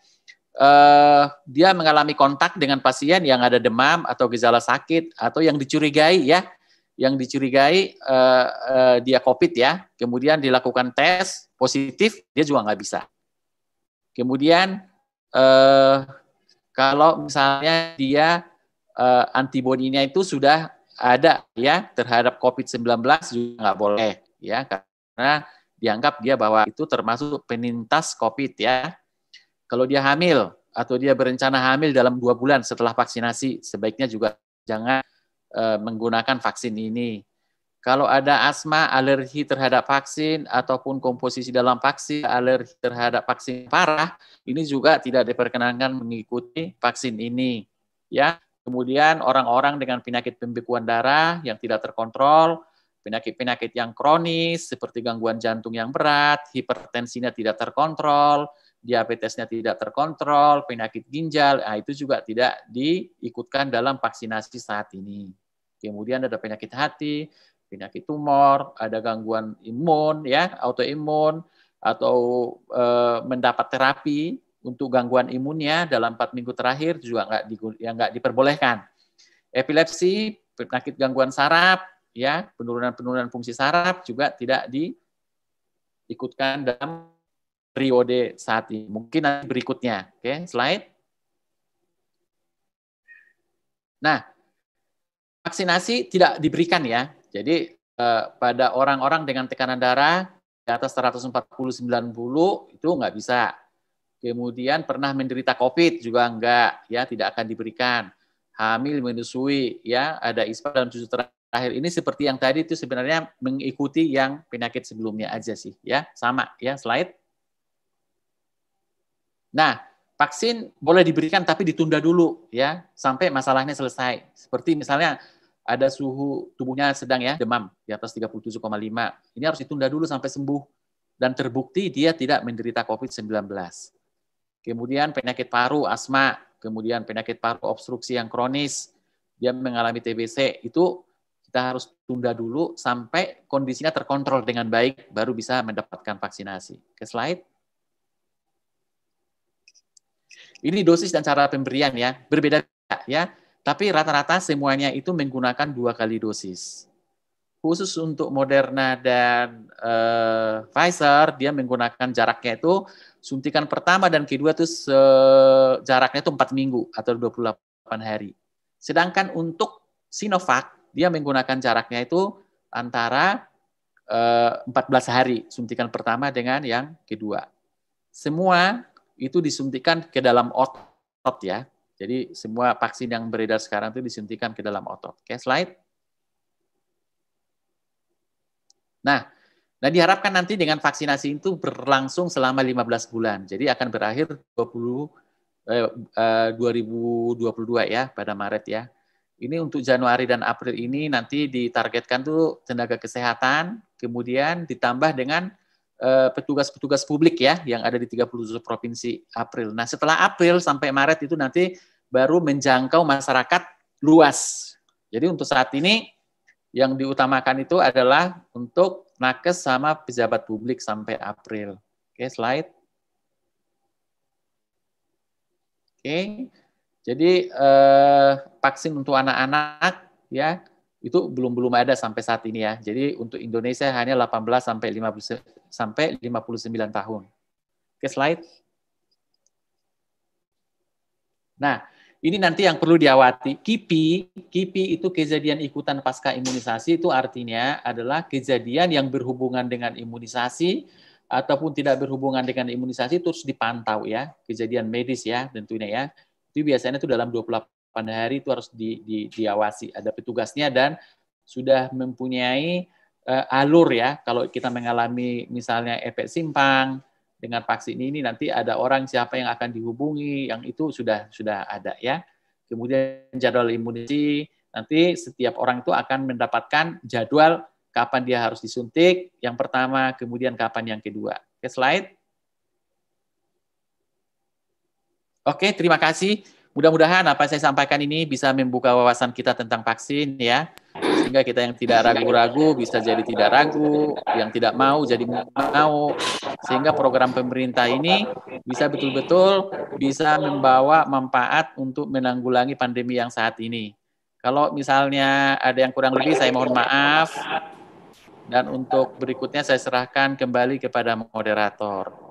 dia mengalami kontak dengan pasien yang ada demam atau gejala sakit atau yang dicurigai ya, yang dicurigai dia COVID ya. Kemudian dilakukan tes positif, dia juga nggak bisa. Kemudian kalau misalnya dia antibodinya itu sudah ada ya terhadap COVID-19 juga nggak boleh ya karena dianggap dia bahwa itu termasuk penyintas COVID ya. Kalau dia hamil atau dia berencana hamil dalam 2 bulan setelah vaksinasi, sebaiknya juga jangan menggunakan vaksin ini. Kalau ada asma, alergi terhadap vaksin, ataupun komposisi dalam vaksin, alergi terhadap vaksin parah, ini juga tidak diperkenankan mengikuti vaksin ini. Ya, kemudian orang-orang dengan penyakit pembekuan darah yang tidak terkontrol, penyakit-penyakit yang kronis, seperti gangguan jantung yang berat, hipertensinya tidak terkontrol, diabetesnya tidak terkontrol, penyakit ginjal, nah itu juga tidak diikutkan dalam vaksinasi saat ini. Kemudian ada penyakit hati, penyakit tumor, ada gangguan imun, ya, autoimun, atau mendapat terapi untuk gangguan imunnya dalam 4 minggu terakhir juga nggak diperbolehkan. Epilepsi, penyakit gangguan saraf, ya, penurunan fungsi saraf juga tidak diikutkan dalam periode saat ini. Mungkin nanti berikutnya. Oke, slide. Nah, vaksinasi tidak diberikan ya. Jadi pada orang-orang dengan tekanan darah di atas 140/90 itu nggak bisa. Kemudian pernah menderita COVID juga enggak, ya tidak akan diberikan. Hamil, menyusui, ya ada ISPA dalam 7 terakhir ini seperti yang tadi itu sebenarnya mengikuti yang penyakit sebelumnya aja sih, ya sama ya slide. Nah, vaksin boleh diberikan tapi ditunda dulu ya sampai masalahnya selesai. Seperti misalnya ada suhu tubuhnya sedang ya demam di atas 37,5. Ini harus ditunda dulu sampai sembuh dan terbukti dia tidak menderita COVID-19. Kemudian penyakit paru, asma, kemudian penyakit paru obstruksi yang kronis, dia mengalami TBC, itu kita harus tunda dulu sampai kondisinya terkontrol dengan baik baru bisa mendapatkan vaksinasi. Ke slide. Ini dosis dan cara pemberian ya, berbeda ya, tapi rata-rata semuanya itu menggunakan 2 kali dosis. Khusus untuk Moderna dan Pfizer, dia menggunakan jaraknya itu suntikan pertama dan kedua itu jaraknya itu 4 minggu atau 28 hari. Sedangkan untuk Sinovac, dia menggunakan jaraknya itu antara 14 hari suntikan pertama dengan yang kedua. Semua itu disuntikan ke dalam otot ya. Jadi semua vaksin yang beredar sekarang itu disuntikan ke dalam otot. Oke, slide. Nah, diharapkan nanti dengan vaksinasi itu berlangsung selama 15 bulan. Jadi akan berakhir 2022 ya, pada Maret ya. Ini untuk Januari dan April ini nanti ditargetkan tuh tenaga kesehatan, kemudian ditambah dengan petugas-petugas publik ya yang ada di 37 provinsi April. Nah, setelah April sampai Maret itu nanti baru menjangkau masyarakat luas. Jadi untuk saat ini yang diutamakan itu adalah untuk nakes sama pejabat publik sampai April. Oke, slide. Oke. Jadi vaksin untuk anak-anak ya itu belum ada sampai saat ini ya. Jadi untuk Indonesia hanya 18 sampai 59 tahun. Oke, slide. Nah, ini nanti yang perlu diawati. KIPI itu kejadian ikutan pasca imunisasi itu artinya adalah kejadian yang berhubungan dengan imunisasi ataupun tidak berhubungan dengan imunisasi terus dipantau ya. Kejadian medis ya tentunya ya. Itu biasanya itu dalam 28 hari itu harus diawasi. Ada petugasnya dan sudah mempunyai alur ya. Kalau kita mengalami misalnya efek simpang dengan vaksin ini nanti ada orang siapa yang akan dihubungi, yang itu sudah ada ya. Kemudian jadwal imunisasi, nanti setiap orang itu akan mendapatkan jadwal kapan dia harus disuntik, yang pertama, kemudian kapan yang kedua. Oke, slide. Oke, terima kasih. Mudah-mudahan apa yang saya sampaikan ini bisa membuka wawasan kita tentang vaksin ya. Sehingga kita yang tidak ragu-ragu bisa jadi tidak ragu, yang tidak mau jadi mau. Sehingga program pemerintah ini bisa betul-betul bisa membawa manfaat untuk menanggulangi pandemi yang saat ini. Kalau misalnya ada yang kurang lebih saya mohon maaf. Dan untuk berikutnya saya serahkan kembali kepada moderator.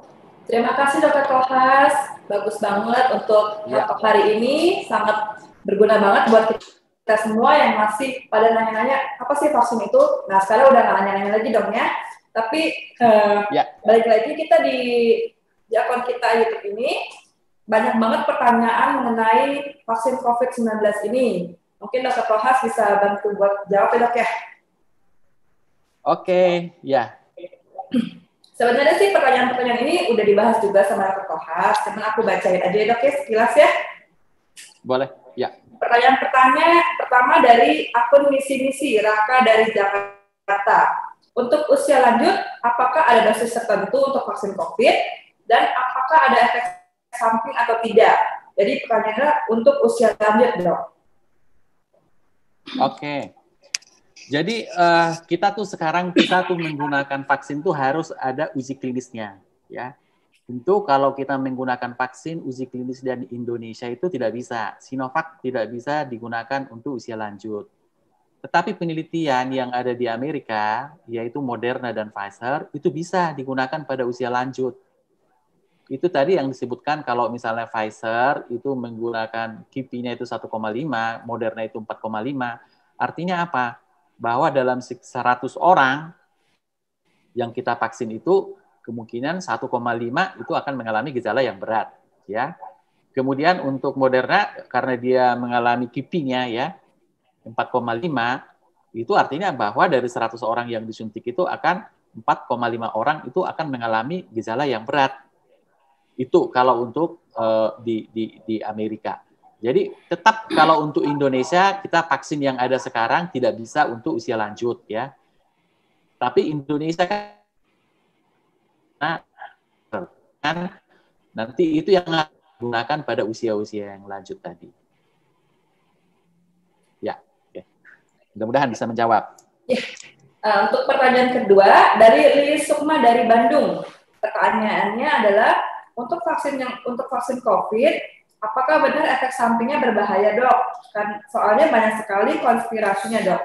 Terima kasih Dr. Kohas, bagus banget untuk hari ini, sangat berguna banget buat kita semua yang masih pada nanya-nanya apa sih vaksin itu. Nah sekarang udah nggak nanya-nanya lagi dong ya, tapi balik lagi kita di akun kita YouTube ini, banyak banget pertanyaan mengenai vaksin COVID-19 ini. Mungkin Dr. Kohas bisa bantu buat jawab ya dok ya? Oke, ya. Sebenarnya sih pertanyaan-pertanyaan ini udah dibahas juga sama Dr. Kohas, cuman aku bacain aja ya dok ya, sekilas ya. Boleh, ya. Pertanyaan pertama dari akun misi-misi Raka dari Jakarta. Untuk usia lanjut, apakah ada dosis tertentu untuk vaksin COVID? Dan apakah ada efek samping atau tidak? Jadi pertanyaannya untuk usia lanjut dok. Oke. Jadi kita tuh sekarang menggunakan vaksin tuh harus ada uji klinisnya, ya. Tentu kalau kita menggunakan vaksin uji klinis di Indonesia itu tidak bisa. Sinovac tidak bisa digunakan untuk usia lanjut. Tetapi penelitian yang ada di Amerika, yaitu Moderna dan Pfizer, itu bisa digunakan pada usia lanjut. itu tadi yang disebutkan kalau misalnya Pfizer itu menggunakan KIPI-nya itu 1,5, Moderna itu 4,5, artinya apa? Bahwa dalam 100 orang yang kita vaksin itu kemungkinan 1,5 itu akan mengalami gejala yang berat, ya. Kemudian untuk Moderna karena dia mengalami KIPI-nya ya 4,5, itu artinya bahwa dari 100 orang yang disuntik itu akan 4,5 orang itu akan mengalami gejala yang berat. Itu kalau untuk di Amerika. Jadi tetap kalau untuk Indonesia kita vaksin yang ada sekarang tidak bisa untuk usia lanjut ya. Tapi Indonesia kan nanti itu yang digunakan pada usia-usia yang lanjut tadi. Ya, oke. Mudah-mudahan bisa menjawab. Ya. Untuk pertanyaan kedua dari Lili Sukma dari Bandung. Pertanyaannya adalah untuk vaksin COVID, apakah benar efek sampingnya berbahaya, Dok? Kan soalnya banyak sekali konspirasinya, Dok.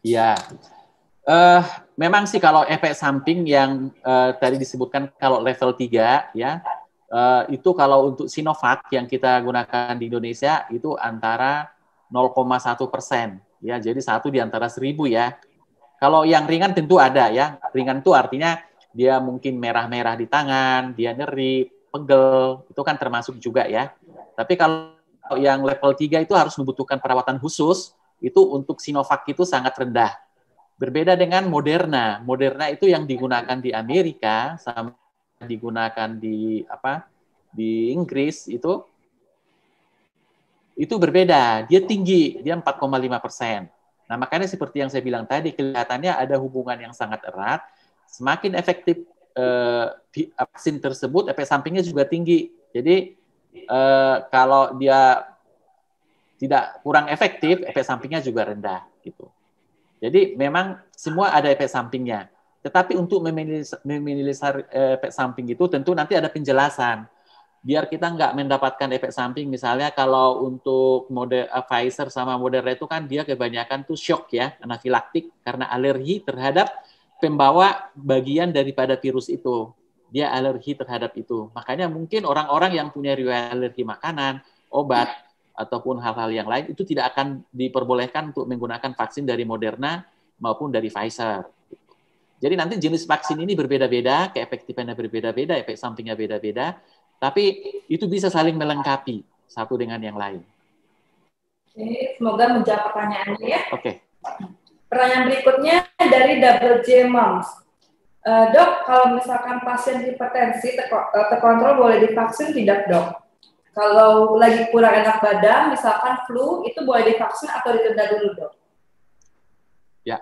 Iya. Memang sih kalau efek samping yang tadi disebutkan kalau level 3 ya, itu kalau untuk Sinovac yang kita gunakan di Indonesia itu antara 0,1%. Ya, jadi 1 di antara 1000 ya. Kalau yang ringan tentu ada ya. Ringan itu artinya dia mungkin merah-merah di tangan, dia nyeri, pegel, itu kan termasuk juga ya. Tapi kalau yang level 3 itu harus membutuhkan perawatan khusus, itu untuk Sinovac itu sangat rendah. Berbeda dengan Moderna. Moderna itu yang digunakan di Amerika sama digunakan di Inggris itu berbeda. Dia tinggi, dia 4,5%. Nah, makanya seperti yang saya bilang tadi, kelihatannya ada hubungan yang sangat erat. Semakin efektif vaksin tersebut, efek sampingnya juga tinggi. Jadi, kalau dia tidak kurang efektif, efek sampingnya juga rendah. Gitu. Jadi, memang semua ada efek sampingnya. Tetapi untuk meminimalisir efek samping itu tentu nanti ada penjelasan. Biar kita nggak mendapatkan efek samping, misalnya kalau untuk Pfizer sama Moderna itu kan dia kebanyakan tuh shock ya, anafilaktik karena alergi terhadap pembawa bagian daripada virus itu. Dia alergi terhadap itu. Makanya mungkin orang-orang yang punya riwayat alergi makanan, obat, ataupun hal-hal yang lain itu tidak akan diperbolehkan untuk menggunakan vaksin dari Moderna maupun dari Pfizer. Jadi nanti jenis vaksin ini berbeda-beda, keefektifannya berbeda-beda, efek sampingnya beda-beda. Tapi itu bisa saling melengkapi satu dengan yang lain. Oke, semoga menjawab pertanyaannya ya. Oke. Pertanyaan berikutnya dari Double J Moms. Dok, kalau misalkan pasien hipertensi terkontrol boleh divaksin tidak, Dok? Kalau lagi kurang enak badan, misalkan flu, itu boleh divaksin atau ditunda dulu, Dok? Ya.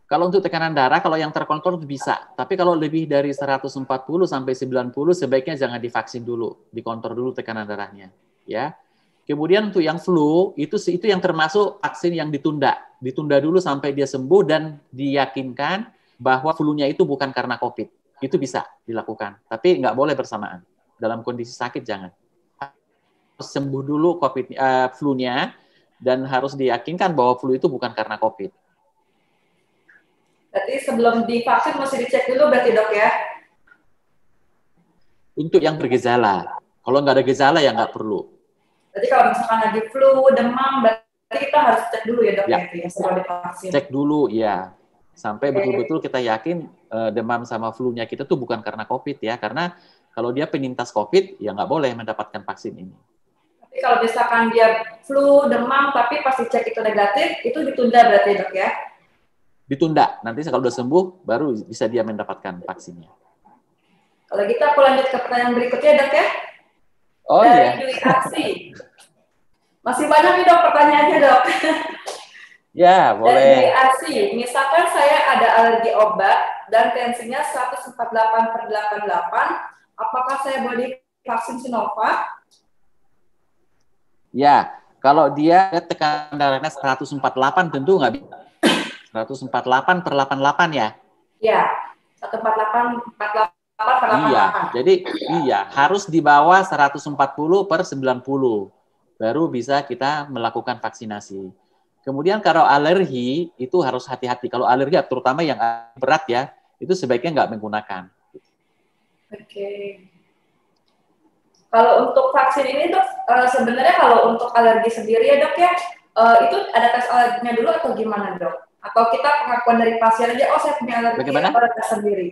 Kalau untuk tekanan darah, kalau yang terkontrol bisa. Tapi kalau lebih dari 140 sampai 90, sebaiknya jangan divaksin dulu. Dikontrol dulu tekanan darahnya. Ya. Kemudian untuk yang flu, itu yang termasuk vaksin yang ditunda. Ditunda dulu sampai dia sembuh dan diyakinkan bahwa flu-nya itu bukan karena COVID. Itu bisa dilakukan. Tapi nggak boleh bersamaan. Dalam kondisi sakit, jangan. Harus sembuh dulu flu-nya dan harus diyakinkan bahwa flu itu bukan karena COVID. Berarti sebelum divaksin mesti dicek dulu berarti, Dok ya? Untuk yang bergejala. Kalau nggak ada gejala ya nggak perlu. Berarti kalau misalkan lagi flu, demam, berarti kita harus cek dulu ya, Dok ya, sebelum divaksin. Cek dulu ya. Sampai betul-betul kita yakin demam sama flu-nya kita tuh bukan karena COVID ya. Karena kalau dia penyintas COVID ya nggak boleh mendapatkan vaksin ini. Tapi kalau misalkan dia flu, demam, tapi pas dicek itu negatif, itu ditunda berarti, Dok ya? Ditunda. Nanti kalau udah sembuh, baru bisa dia mendapatkan vaksinnya. Kalau gitu aku lanjut ke pertanyaan berikutnya, Dok ya. Oh dari iya. Dwi Aksi. Masih banyak nih, Dok, pertanyaannya, Dok. Ya, boleh. Dari Dwi Aksi, misalkan saya ada alergi obat dan tensinya 148/88, apakah saya boleh vaksin Sinovac? Ya, kalau dia tekanan darahnya 148 tentu nggak bisa. 148/88 ya? Ya, 148/88. Iya, jadi harus di bawah 140/90 baru bisa kita melakukan vaksinasi. Kemudian kalau alergi itu harus hati-hati. Kalau alergi terutama yang berat ya, itu sebaiknya nggak menggunakan. Oke. Kalau untuk vaksin ini dok, sebenarnya kalau untuk alergi sendiri ya dok ya, itu ada tes alerginya dulu atau gimana dok? Atau kita pengakuan dari pasien aja, oh saya punya alergi, Bagaimana? atau ada tes sendiri?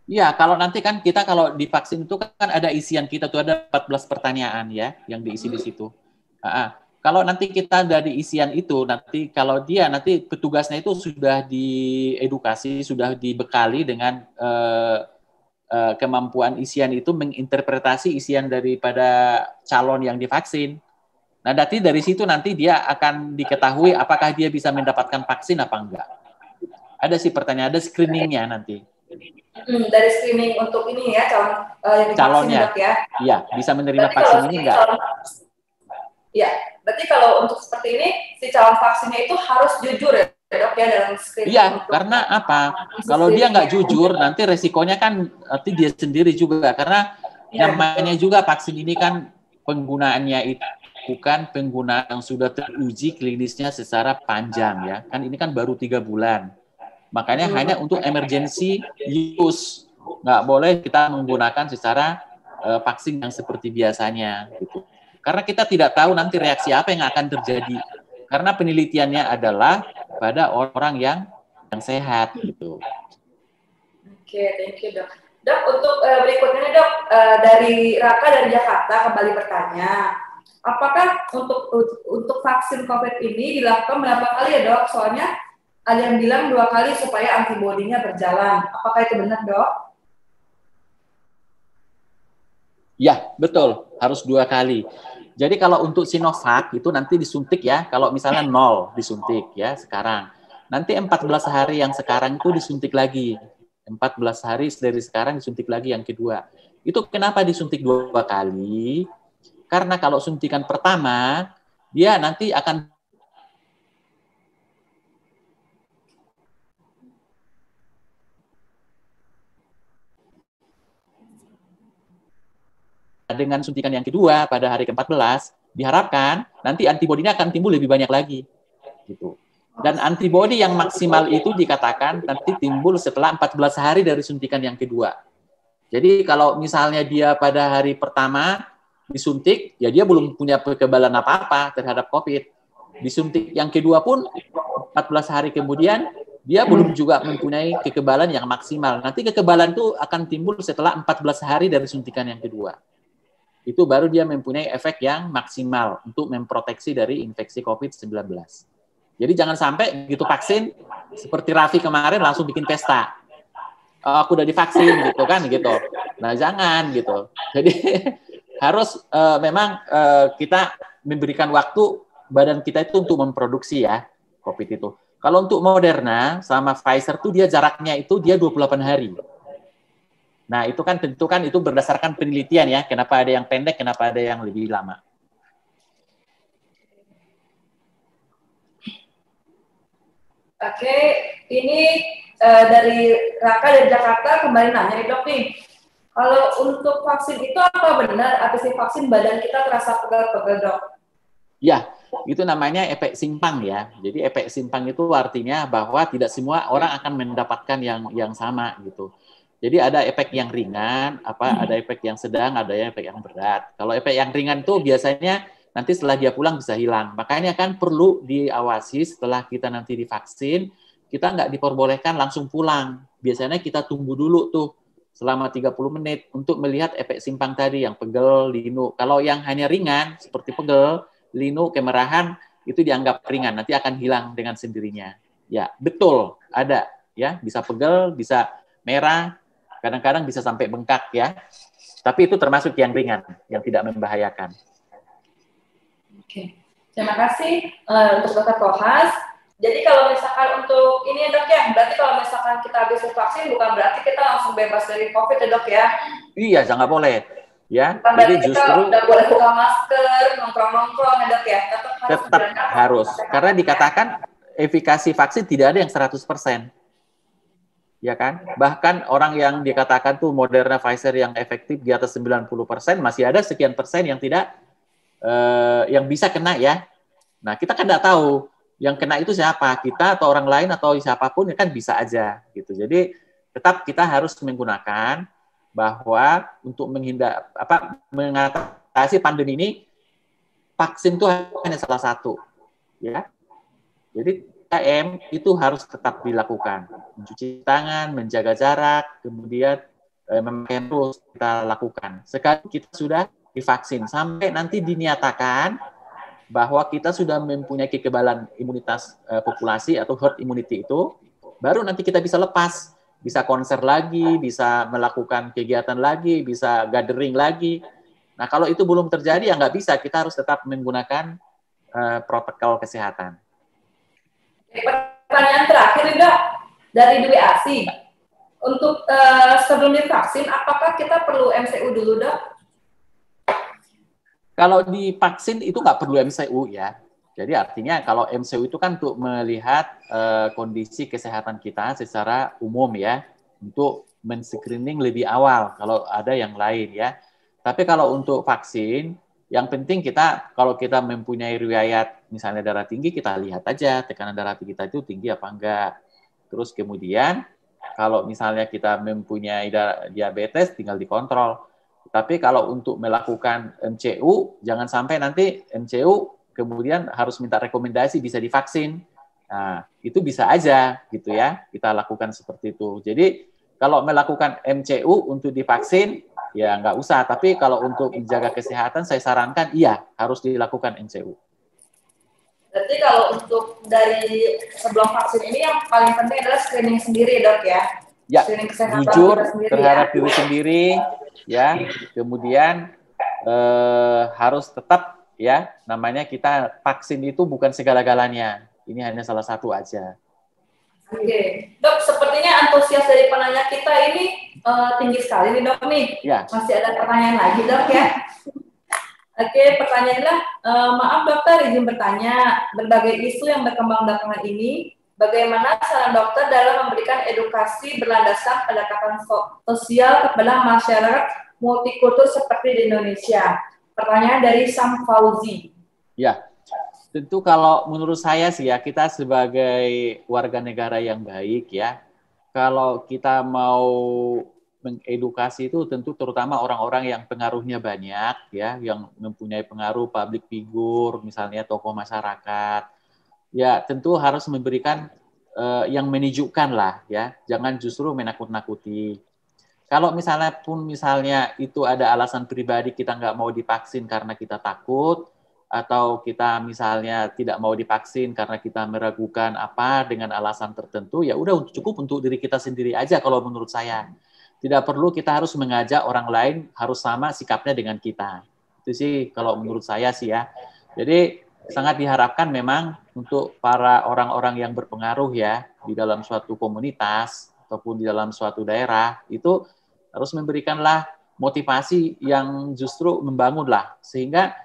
Iya, kalau nanti kan kita kalau divaksin itu kan ada isian kita tuh ada 14 pertanyaan ya yang diisi di situ. Kalau nanti kita dari isian itu, nanti kalau dia nanti petugasnya itu sudah diedukasi, sudah dibekali dengan kemampuan isian itu menginterpretasi isian daripada calon yang divaksin. Nah, nanti dari situ nanti dia akan diketahui apakah dia bisa mendapatkan vaksin apa enggak. Ada sih pertanyaan, ada screeningnya nanti. Dari screening untuk ini ya yang divaksin Calonnya, dok ya. iya bisa menerima Berarti vaksin ini enggak? Ya, berarti kalau untuk seperti ini si calon vaksinnya itu harus jujur ya dok ya dalam screening. Iya, karena apa? Kalau dia nggak jujur, nanti resikonya kan nanti dia sendiri juga. Karena namanya juga vaksin ini kan penggunaannya itu bukan penggunaan yang sudah teruji klinisnya secara panjang ya. Kan ini kan baru 3 bulan. Makanya hanya untuk emergency use. Nggak boleh kita menggunakan secara vaksin yang seperti biasanya. Gitu. Karena kita tidak tahu nanti reaksi apa yang akan terjadi. Karena penelitiannya adalah pada orang yang sehat. Gitu. Oke, thank you dok. Dok, untuk berikutnya dok, dari Raka dari Jakarta kembali bertanya, apakah untuk vaksin COVID ini dilakukan berapa kali ya dok? Soalnya ada yang bilang 2 kali supaya antibodinya berjalan. Apakah itu benar, dok? Ya, betul. Harus 2 kali. Jadi kalau untuk Sinovac itu nanti disuntik ya. Kalau misalnya 0 disuntik ya sekarang. Nanti 14 hari yang sekarang itu disuntik lagi. 14 hari dari sekarang disuntik lagi yang kedua. Itu kenapa disuntik 2 kali? Karena kalau suntikan pertama, dia nanti akan dengan suntikan yang kedua pada hari ke-14, diharapkan nanti antibodinya akan timbul lebih banyak lagi. Gitu. Dan antibodi yang maksimal itu dikatakan nanti timbul setelah 14 hari dari suntikan yang kedua. Jadi kalau misalnya dia pada hari pertama disuntik, ya dia belum punya kekebalan apa-apa terhadap COVID. Disuntik yang kedua pun 14 hari kemudian, dia belum juga mempunyai kekebalan yang maksimal. Nanti kekebalan itu akan timbul setelah 14 hari dari suntikan yang kedua. Itu baru dia mempunyai efek yang maksimal untuk memproteksi dari infeksi COVID-19. Jadi jangan sampai gitu vaksin, seperti Raffi kemarin langsung bikin pesta. Aku udah divaksin gitu kan gitu. Nah jangan gitu. Jadi harus memang kita memberikan waktu badan kita itu untuk memproduksi ya COVID itu. Kalau untuk Moderna sama Pfizer tuh dia jaraknya itu dia 28 hari. Nah, itu kan tentu kan itu berdasarkan penelitian ya, kenapa ada yang pendek, kenapa ada yang lebih lama. Oke, ini dari Raka dari Jakarta kembali nanya nih dok nih. Kalau untuk vaksin itu apa benar habis divaksin badan kita terasa pegal-pegal dok? Ya, itu namanya efek simpang ya. Jadi efek simpang itu artinya bahwa tidak semua orang akan mendapatkan yang sama gitu. Jadi ada efek yang ringan, ada efek yang sedang, ada efek yang berat. Kalau efek yang ringan itu biasanya nanti setelah dia pulang bisa hilang. Makanya kan perlu diawasi setelah kita nanti divaksin, kita nggak diperbolehkan langsung pulang. Biasanya kita tunggu dulu tuh selama 30 menit untuk melihat efek simpang tadi yang pegel, linu. Kalau yang hanya ringan seperti pegel, linu, kemerahan itu dianggap ringan, nanti akan hilang dengan sendirinya. Ya, betul, ada ya, bisa pegel, bisa merah, kadang-kadang bisa sampai bengkak ya. Tapi itu termasuk yang ringan, yang tidak membahayakan. Oke. Terima kasih untuk Dr. Kohas. Jadi kalau misalkan untuk ini ya dok ya, berarti kalau misalkan kita habis vaksin bukan berarti kita langsung bebas dari COVID ya dok ya? Iya, jangan boleh. Ya, bukan jadi berarti justru kita udah boleh buka masker, nongkrong-nongkrong ya dok ya? Tetap harus. Karena dikatakan efikasi vaksin tidak ada yang 100%. Ya kan? Bahkan orang yang dikatakan tuh Moderna, Pfizer yang efektif di atas 90%, masih ada sekian persen yang tidak, yang bisa kena ya. Nah, kita kan nggak tahu yang kena itu siapa, kita atau orang lain atau siapapun ya kan bisa aja gitu. Jadi tetap kita harus menggunakan bahwa untuk mengatasi pandemi ini vaksin itu hanya salah satu, ya. Jadi 3M itu harus tetap dilakukan, mencuci tangan, menjaga jarak, kemudian memakai terus kita lakukan. Sekarang kita sudah divaksin sampai nanti dinyatakan bahwa kita sudah mempunyai kekebalan imunitas populasi atau herd immunity itu, baru nanti kita bisa lepas, bisa konser lagi, bisa melakukan kegiatan lagi, bisa gathering lagi. Nah, kalau itu belum terjadi, ya nggak bisa. Kita harus tetap menggunakan protokol kesehatan. Pertanyaan terakhir, Dok, dari Dwi Asi. Untuk sebelum divaksin, apakah kita perlu MCU dulu, Dok? Kalau divaksin itu nggak perlu MCU, ya. Jadi artinya kalau MCU itu kan untuk melihat kondisi kesehatan kita secara umum, ya. Untuk men-screening lebih awal kalau ada yang lain, ya. Tapi kalau untuk vaksin, yang penting kita, kalau kita mempunyai riwayat misalnya darah tinggi, kita lihat aja tekanan darah kita itu tinggi apa enggak. Terus kemudian, kalau misalnya kita mempunyai diabetes, tinggal dikontrol. Tapi kalau untuk melakukan MCU, jangan sampai nanti MCU kemudian harus minta rekomendasi bisa divaksin. Nah, itu bisa aja gitu ya, kita lakukan seperti itu. Jadi, kalau melakukan MCU untuk divaksin, ya nggak usah, tapi kalau untuk menjaga kesehatan saya sarankan iya harus dilakukan MCU. Berarti kalau untuk dari sebelum vaksin ini yang paling penting adalah screening sendiri, Dok, ya? Ya, screening kesehatan jujur sendiri, terhadap ya? diri sendiri, ya. Kemudian harus tetap ya, namanya kita vaksin itu bukan segala-galanya. Ini hanya salah satu aja. Oke, Dok, sepertinya antusias dari penanya kita ini tinggi sekali nih, Dok, nih. Ya. Masih ada pertanyaan lagi, Dok, ya? Oke, pertanyaannya, maaf dokter, izin bertanya, berbagai isu yang berkembang belakangan ini, bagaimana saran dokter dalam memberikan edukasi berlandaskan pendekatan sosial kepada masyarakat multikultur seperti di Indonesia? Pertanyaan dari Sam Fauzi. Ya. Tentu kalau menurut saya sih ya, kita sebagai warga negara yang baik ya, kalau kita mau mengedukasi itu tentu terutama orang-orang yang pengaruhnya banyak ya, yang mempunyai pengaruh public figure, misalnya tokoh masyarakat, ya tentu harus memberikan yang menunjukkan lah ya, jangan justru menakut-nakuti. Kalau misalnya itu ada alasan pribadi kita nggak mau divaksin karena kita takut, atau kita misalnya tidak mau divaksin karena kita meragukan apa dengan alasan tertentu, ya udah cukup untuk diri kita sendiri aja kalau menurut saya. Tidak perlu kita harus mengajak orang lain harus sama sikapnya dengan kita. Itu sih kalau menurut saya sih ya. Jadi sangat diharapkan memang untuk para orang-orang yang berpengaruh ya di dalam suatu komunitas ataupun di dalam suatu daerah itu harus memberikanlah motivasi yang justru membangunlah sehingga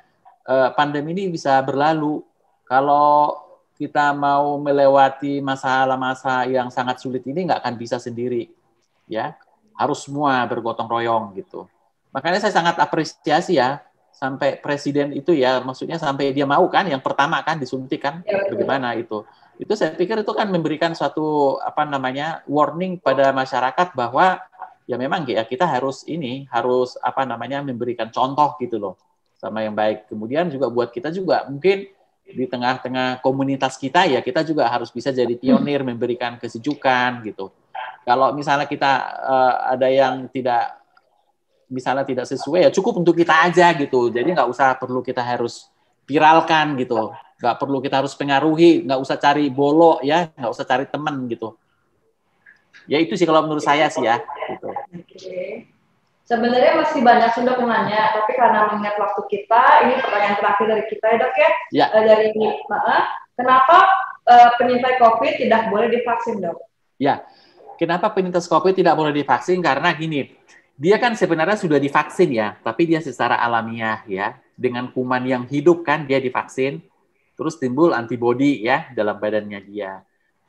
pandemi ini bisa berlalu. Kalau kita mau melewati masa-masa yang sangat sulit ini nggak akan bisa sendiri, ya harus semua bergotong royong gitu. Makanya saya sangat apresiasi ya sampai presiden itu ya, maksudnya sampai dia mau kan, yang pertama kan disuntik kan, bagaimana itu? Itu saya pikir itu kan memberikan suatu warning pada masyarakat bahwa ya memang ya kita harus memberikan contoh gitu loh. Sama yang baik. Kemudian juga buat kita juga mungkin di tengah-tengah komunitas kita ya kita juga harus bisa jadi pionir memberikan kesejukan gitu. Kalau misalnya kita ada yang tidak sesuai ya cukup untuk kita aja gitu. Jadi nggak usah perlu kita harus viralkan gitu. Nggak perlu kita harus pengaruhi, nggak usah cari bolo ya, nggak usah cari teman gitu. Ya itu sih kalau menurut saya sih ya. Gitu. Oke. Sebenarnya masih banyak sih dok nanya, tapi karena mengingat waktu kita, ini pertanyaan terakhir dari kita ya dok ya. Dari kenapa penyintas COVID tidak boleh divaksin dok? Ya, kenapa penyintas COVID tidak boleh divaksin? Karena gini, dia kan sebenarnya sudah divaksin ya, tapi dia secara alamiah ya, dengan kuman yang hidup kan dia divaksin, terus timbul antibodi ya dalam badannya dia.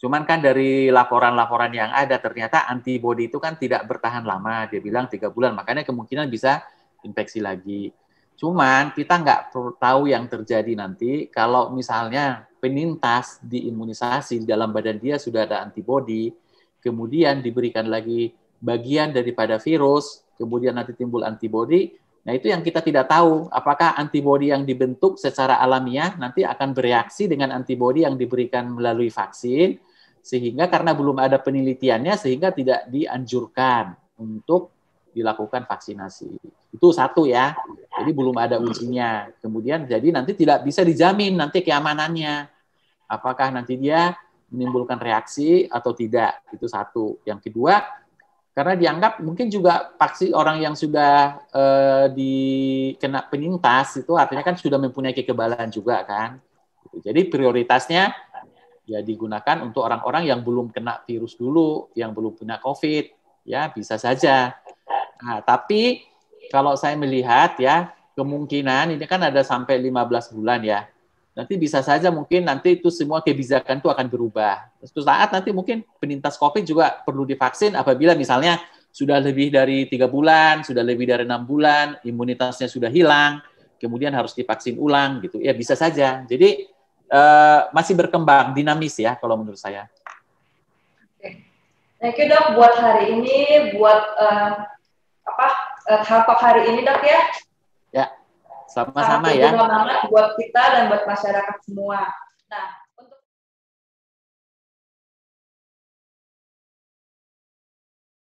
Cuman kan dari laporan-laporan yang ada ternyata antibodi itu kan tidak bertahan lama. Dia bilang 3 bulan, makanya kemungkinan bisa infeksi lagi. Cuman kita nggak tahu yang terjadi nanti kalau misalnya penyintas diimunisasi di dalam badan dia sudah ada antibodi, kemudian diberikan lagi bagian daripada virus, kemudian nanti timbul antibodi. Nah, itu yang kita tidak tahu, apakah antibodi yang dibentuk secara alamiah nanti akan bereaksi dengan antibodi yang diberikan melalui vaksin, sehingga karena belum ada penelitiannya, sehingga tidak dianjurkan untuk dilakukan vaksinasi. Itu satu ya, jadi belum ada ujinya. Kemudian jadi nanti tidak bisa dijamin nanti keamanannya, apakah nanti dia menimbulkan reaksi atau tidak, itu satu. Yang kedua, karena dianggap mungkin juga vaksin orang yang sudah dikena penyintas itu artinya kan sudah mempunyai kekebalan juga kan. Jadi prioritasnya ya digunakan untuk orang-orang yang belum kena virus dulu, yang belum kena COVID, ya bisa saja. Nah, tapi kalau saya melihat ya kemungkinan ini kan ada sampai 15 bulan ya. Nanti bisa saja mungkin nanti itu semua kebijakan itu akan berubah. Suatu saat nanti mungkin penyintas COVID juga perlu divaksin apabila misalnya sudah lebih dari 3 bulan, sudah lebih dari 6 bulan, imunitasnya sudah hilang, kemudian harus divaksin ulang gitu. Ya bisa saja. Jadi masih berkembang, dinamis ya kalau menurut saya. Thank you dok buat hari ini, buat talk hari ini dok ya. Ya, sama-sama ya. Sangat berguna banget buat kita dan buat masyarakat semua. Nah,